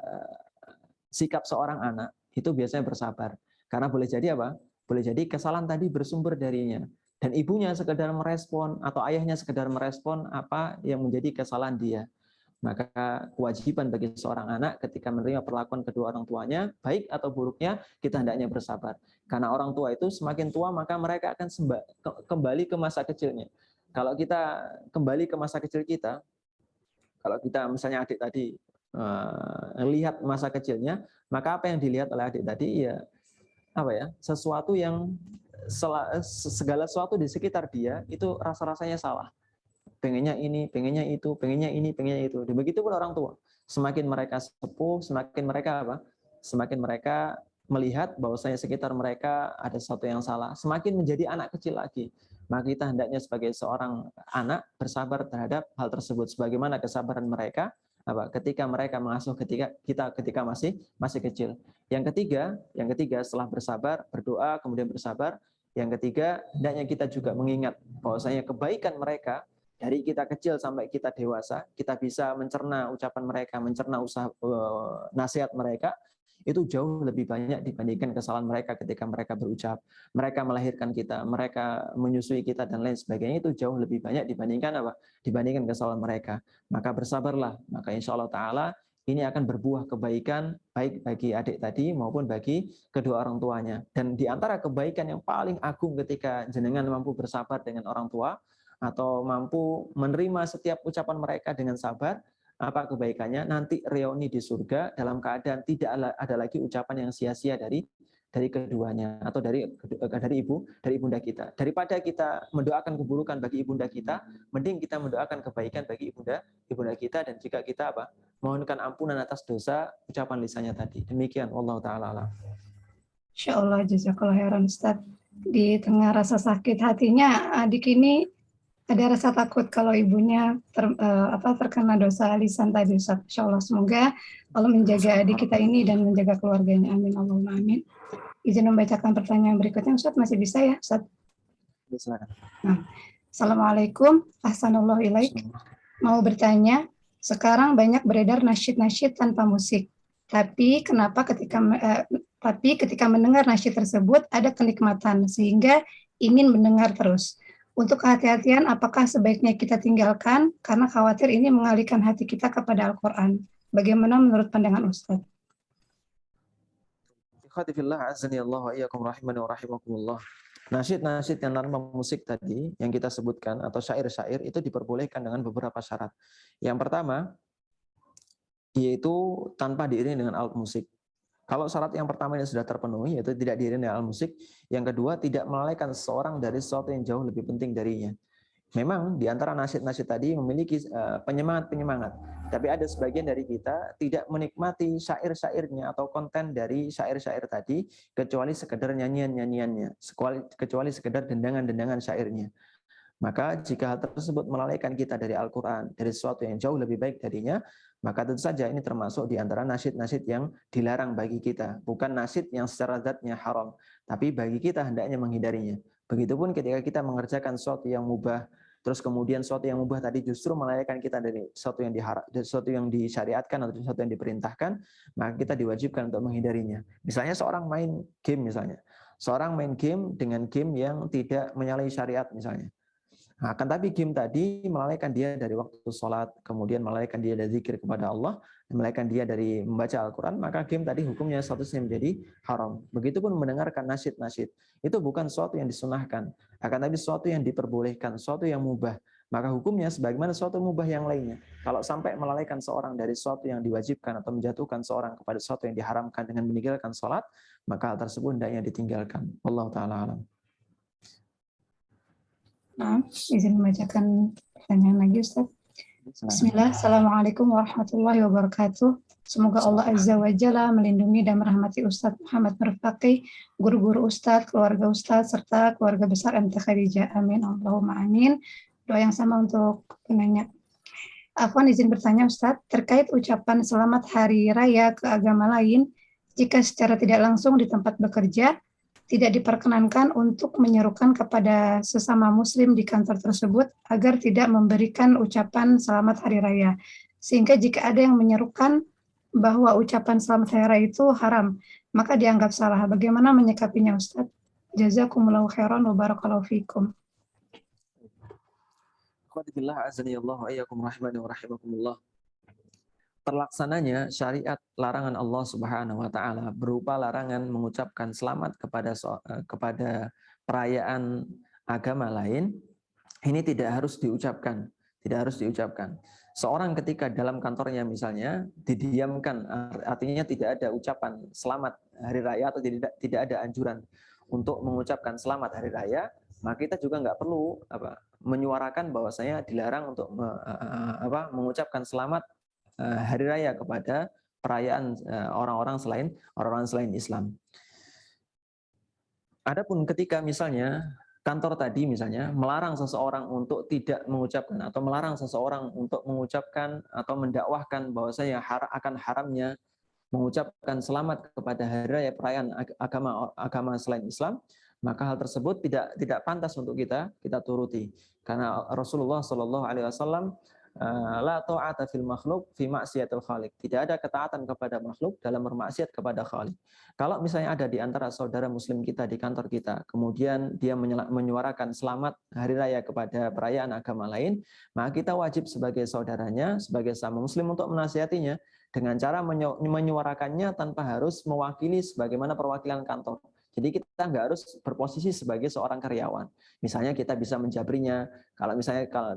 sikap seorang anak itu biasanya bersabar. Karena boleh jadi apa? Boleh jadi kesalahan tadi bersumber darinya. Dan ibunya sekedar merespon atau ayahnya sekedar merespon apa yang menjadi kesalahan dia. Maka kewajiban bagi seorang anak ketika menerima perlakuan kedua orang tuanya, baik atau buruknya, kita hendaknya bersabar. Karena orang tua itu semakin tua, maka mereka akan kembali ke masa kecilnya. Kalau kita kembali ke masa kecil kita, kalau kita misalnya adik tadi lihat masa kecilnya, maka apa yang dilihat oleh adik tadi ya sesuatu yang segala sesuatu di sekitar dia itu rasa-rasanya salah. Pengennya ini, pengennya itu, pengennya ini, pengennya itu. Begitu pun orang tua. Semakin mereka sepuh, semakin mereka melihat bahwasanya sekitar mereka ada sesuatu yang salah, semakin menjadi anak kecil lagi. Maka kita hendaknya sebagai seorang anak bersabar terhadap hal tersebut sebagaimana kesabaran mereka ketika mereka mengasuh ketika masih kecil. Yang ketiga setelah bersabar, berdoa kemudian bersabar. Yang ketiga, hendaknya kita juga mengingat bahwasanya kebaikan mereka dari kita kecil sampai kita dewasa, kita bisa mencerna ucapan mereka, mencerna nasihat mereka, itu jauh lebih banyak dibandingkan kesalahan mereka ketika mereka berucap. Mereka melahirkan kita, mereka menyusui kita, dan lain sebagainya, itu jauh lebih banyak dibandingkan kesalahan mereka. Maka bersabarlah, maka insya Allah Ta'ala ini akan berbuah kebaikan baik bagi adik tadi maupun bagi kedua orang tuanya. Dan di antara kebaikan yang paling agung ketika jenengan mampu bersabar dengan orang tua, atau mampu menerima setiap ucapan mereka dengan sabar, apa kebaikannya? Nanti reuni di surga dalam keadaan tidak ada lagi ucapan yang sia-sia dari keduanya atau dari ibunda kita. Daripada kita mendoakan keburukan bagi ibunda kita, mending kita mendoakan kebaikan bagi ibunda kita, dan jika kita mohonkan ampunan atas dosa ucapan lisannya tadi. Demikian, wallahu taala alam. Insyaallah, jazakallah khairan Ustaz. Di tengah rasa sakit hatinya, adik ini ada rasa takut kalau ibunya terkena dosa lisan tadi, Ustaz. Insyaallah, semoga Allah menjaga adik kita ini dan menjaga keluarganya. Amin, Allahumma amin. Izin membacakan pertanyaan berikutnya, Ustaz. Masih bisa ya, Ustaz? Silakan. Nah, Assalamualaikum, ahsanallahu ilaik. Mau bertanya, sekarang banyak beredar nasyid-nasyid tanpa musik. Tapi ketika mendengar nasyid tersebut ada kenikmatan sehingga ingin mendengar terus. Untuk kehati-hatian, apakah sebaiknya kita tinggalkan karena khawatir ini mengalihkan hati kita kepada Al-Quran? Bagaimana menurut pandangan Ustaz? Ikhwatifillah, azanillah wa iyyakum rahimani wa rahimakumullah. Nasyid-nasyid yang tanpa musik tadi yang kita sebutkan atau syair-syair itu diperbolehkan dengan beberapa syarat. Yang pertama yaitu tanpa diiringi dengan alat musik. Kalau syarat yang pertama ini sudah terpenuhi, yaitu tidak diiringi dengan alat musik. Yang kedua, tidak melalaikan seseorang dari sesuatu yang jauh lebih penting darinya. Memang di antara nasyid-nasyid tadi memiliki penyemangat-penyemangat. Tapi ada sebagian dari kita tidak menikmati syair-syairnya atau konten dari syair-syair tadi kecuali sekedar nyanyian-nyanyiannya, kecuali sekedar dendangan-dendangan syairnya. Maka jika hal tersebut melalaikan kita dari Al-Quran, dari sesuatu yang jauh lebih baik darinya, maka tentu saja ini termasuk di antara nasyid-nasyid yang dilarang bagi kita. Bukan nasyid yang secara zatnya haram, tapi bagi kita hendaknya menghindarinya. Begitupun ketika kita mengerjakan sesuatu yang mubah, terus kemudian sesuatu yang mubah tadi justru melalaikan kita dari sesuatu yang disyariatkan atau sesuatu yang diperintahkan, maka kita diwajibkan untuk menghindarinya. Misalnya seorang main game dengan game yang tidak menyalahi syariat misalnya. Nah, akan tapi game tadi melalaikan dia dari waktu sholat, kemudian melalaikan dia dari zikir kepada Allah, melalaikan dia dari membaca Al-Quran, maka game tadi hukumnya statusnya menjadi haram. Begitupun mendengarkan nasyid-nasyid. Itu bukan sesuatu yang disunahkan, akan tapi sesuatu yang diperbolehkan, sesuatu yang mubah. Maka hukumnya sebagaimana sesuatu mubah yang lainnya. Kalau sampai melalaikan seorang dari sesuatu yang diwajibkan atau menjatuhkan seorang kepada sesuatu yang diharamkan dengan meninggalkan sholat, maka hal tersebut hendaknya ditinggalkan. Wallahu ta'ala alam. Nah, izin membacakan pertanyaan lagi, Ustaz. Bismillah, Assalamualaikum warahmatullahi wabarakatuh. Semoga Allah Azza wa Jalla melindungi dan merahmati Ustadz Muhammad Nurfaqih, guru-guru Ustadz, keluarga Ustadz, serta keluarga besar MT Khadijah. Amin. Allahumma amin. Doa yang sama untuk penanya. Afwan izin bertanya Ustadz, terkait ucapan selamat hari raya ke agama lain, jika secara tidak langsung di tempat bekerja, tidak diperkenankan untuk menyerukan kepada sesama muslim di kantor tersebut agar tidak memberikan ucapan selamat hari raya. Sehingga jika ada yang menyerukan bahwa ucapan selamat hari raya itu haram, maka dianggap salah. Bagaimana menyikapinya Ustadz? Jazakumullahu khairan wa barakallahu fikum. Terlaksananya syariat larangan Allah Subhanahu wa taala berupa larangan mengucapkan selamat kepada perayaan agama lain, ini tidak harus diucapkan, Seorang ketika dalam kantornya misalnya didiamkan, artinya tidak ada ucapan selamat hari raya atau tidak ada anjuran untuk mengucapkan selamat hari raya, maka kita juga nggak perlu menyuarakan bahwasanya dilarang untuk mengucapkan selamat hari raya kepada perayaan orang-orang selain Islam. Adapun ketika misalnya kantor tadi misalnya melarang seseorang untuk tidak mengucapkan atau melarang seseorang untuk mengucapkan atau mendakwahkan bahwasanya akan haramnya mengucapkan selamat kepada hari raya perayaan agama selain Islam, maka hal tersebut tidak pantas untuk kita turuti, karena Rasulullah Shallallahu Alaihi Wasallam la ta'ata fil makhluk fi maksiatil khaliq. Tidak ada ketaatan kepada makhluk dalam bermaksiat kepada Khaliq. Kalau misalnya ada di antara saudara muslim kita di kantor kita, kemudian dia menyuarakan selamat hari raya kepada perayaan agama lain, maka kita wajib sebagai saudaranya, sebagai sama muslim untuk menasihatinya dengan cara menyuarakannya tanpa harus mewakili sebagaimana perwakilan kantor. Jadi kita nggak harus berposisi sebagai seorang karyawan. Misalnya kita bisa menjabrinya, kalau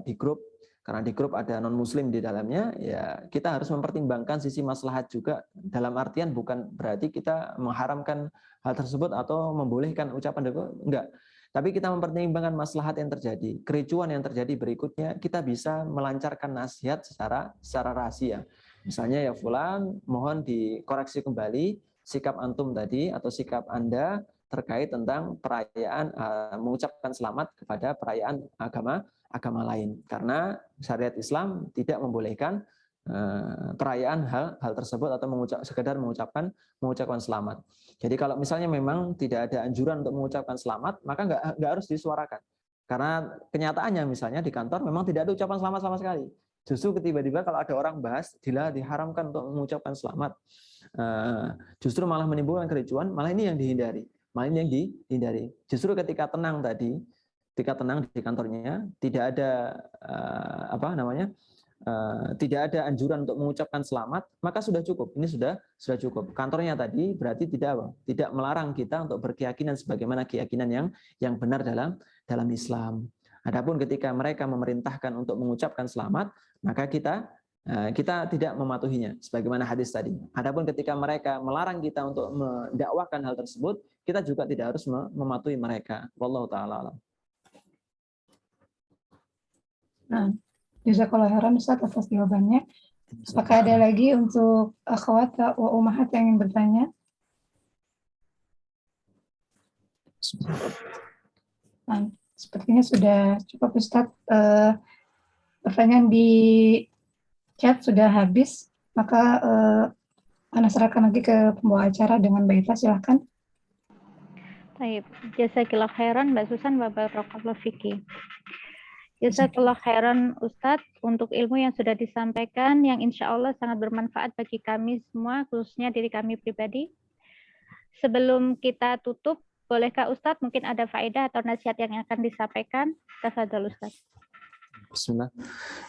di grup, karena di grup ada non-muslim di dalamnya, ya kita harus mempertimbangkan sisi maslahat juga. Dalam artian bukan berarti kita mengharamkan hal tersebut atau membolehkan ucapan itu, enggak. Tapi kita mempertimbangkan maslahat yang terjadi, kericuan yang terjadi berikutnya, kita bisa melancarkan nasihat secara rahasia. Misalnya, ya fulan, mohon dikoreksi kembali sikap antum tadi atau sikap Anda terkait tentang perayaan mengucapkan selamat kepada perayaan agama lain, karena syariat Islam tidak membolehkan perayaan hal tersebut atau sekedar mengucapkan selamat. Jadi kalau misalnya memang tidak ada anjuran untuk mengucapkan selamat, maka nggak harus disuarakan, karena kenyataannya misalnya di kantor memang tidak ada ucapan selamat sama sekali. Justru tiba-tiba kalau ada orang bahas diharamkan untuk mengucapkan selamat, justru malah menimbulkan kericuan, malah ini yang dihindari. Justru ketika tenang di kantornya, tidak ada tidak ada anjuran untuk mengucapkan selamat, maka sudah cukup. Ini sudah cukup. Kantornya tadi berarti tidak melarang kita untuk berkeyakinan sebagaimana keyakinan yang benar dalam Islam. Adapun ketika mereka memerintahkan untuk mengucapkan selamat, maka kita tidak mematuhinya sebagaimana hadis tadi. Adapun ketika mereka melarang kita untuk mendakwahkan hal tersebut, kita juga tidak harus mematuhi mereka. Wallahu taala alam. Nah, jazakallahu khairan Ustaz atas jawabannya. Apakah ada lagi untuk akhwat wa ummahat yang ingin bertanya? Nah, sepertinya sudah cukup Ustaz. Pertanyaan di chat sudah habis, maka Ana serahkan lagi ke pembawa acara dengan Mbak Ita, silahkan. Baik, jazakallahu khairan Mbak Susan wa barakallahu fiki. Jazakallahu khairan Ustadz untuk ilmu yang sudah disampaikan yang insya Allah sangat bermanfaat bagi kami semua, khususnya diri kami pribadi. Sebelum kita tutup, bolehkah Ustadz mungkin ada faedah atau nasihat yang akan disampaikan? Tafadhol Ustadz. Bismillah.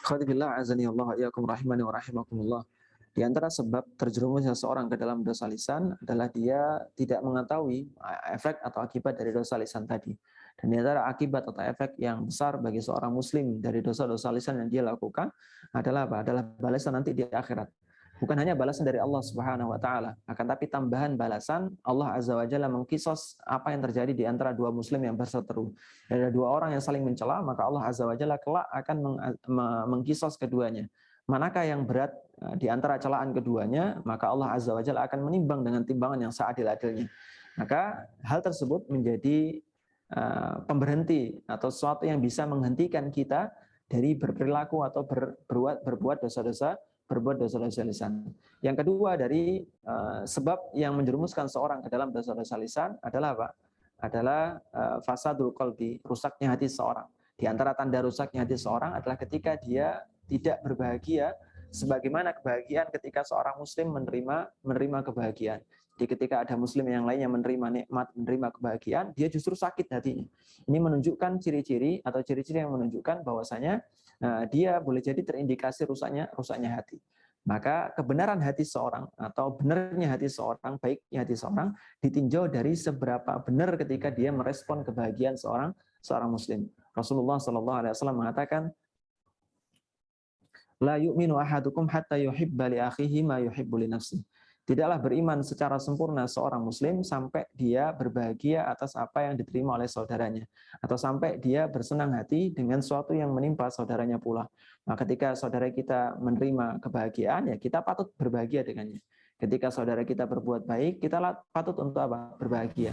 Khadibillah azani Allah iyyakum rahimani wa rahimakumullah. Di antara sebab terjerumusnya seorang ke dalam dosa lisan adalah dia tidak mengetahui efek atau akibat dari dosa lisan tadi. Dan di antara akibat atau efek yang besar bagi seorang muslim dari dosa-dosa lisan yang dia lakukan adalah apa? Adalah balasan nanti di akhirat. Bukan hanya balasan dari Allah Subhanahu wa taala, akan tapi tambahan balasan Allah Azza wa Jalla mengkisos apa yang terjadi di antara dua muslim yang berseteru. Ada dua orang yang saling mencela, maka Allah Azza wa Jalla kelak akan mengkisos keduanya. Manakah yang berat di antara celaan keduanya, maka Allah Azza wa Jalla akan menimbang dengan timbangan yang seadil-adilnya. Maka hal tersebut menjadi pemberhenti atau sesuatu yang bisa menghentikan kita dari berperilaku atau berbuat dosa-dosa lisan. Yang kedua dari sebab yang menjerumuskan seorang ke dalam dosa-dosa lisan adalah apa? Adalah fasadul qalbi, rusaknya hati seorang. Di antara tanda rusaknya hati seorang adalah ketika dia tidak berbahagia sebagaimana kebahagiaan ketika seorang muslim menerima kebahagiaan. Jadi ketika ada muslim yang lainnya menerima nikmat, menerima kebahagiaan, dia justru sakit hatinya. Ini menunjukkan ciri-ciri atau ciri-ciri yang menunjukkan bahwasanya dia boleh jadi terindikasi rusaknya hati. Maka kebenaran hati seorang atau benarnya hati seorang, baiknya hati seorang ditinjau dari seberapa benar ketika dia merespon kebahagiaan seorang muslim. Rasulullah SAW mengatakan, la yu'minu ahadukum hatta yuhibba li akhihi ma yuhibbu li nafsihi. Tidaklah beriman secara sempurna seorang muslim sampai dia berbahagia atas apa yang diterima oleh saudaranya, atau sampai dia bersenang hati dengan sesuatu yang menimpa saudaranya pula. Nah, ketika saudara kita menerima kebahagiaan, ya kita patut berbahagia dengannya. Ketika saudara kita berbuat baik, kita patut untuk apa? Berbahagia.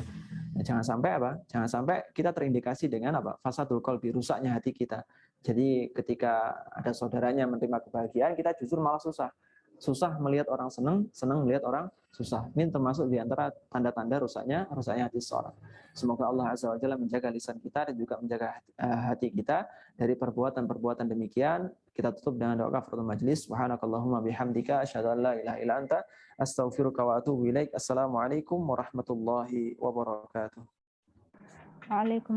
Nah, jangan sampai apa? Jangan sampai kita terindikasi dengan apa? Fasadul qalbi, rusaknya hati kita. Jadi ketika ada saudaranya menerima kebahagiaan, kita justru malah susah melihat orang senang melihat orang susah. Ini termasuk di antara tanda-tanda rusaknya hati seseorang. Semoga Allah Azza wa Jalla menjaga lisan kita dan juga menjaga hati kita dari perbuatan-perbuatan demikian. Kita tutup dengan doa kafaratul majelis. Subhanakallahumma bihamdika asyhadu an la ilaha illa anta astaghfiruka wa atubu ilaik. Assalamualaikum warahmatullahi wabarakatuh. Waalaikumsalam.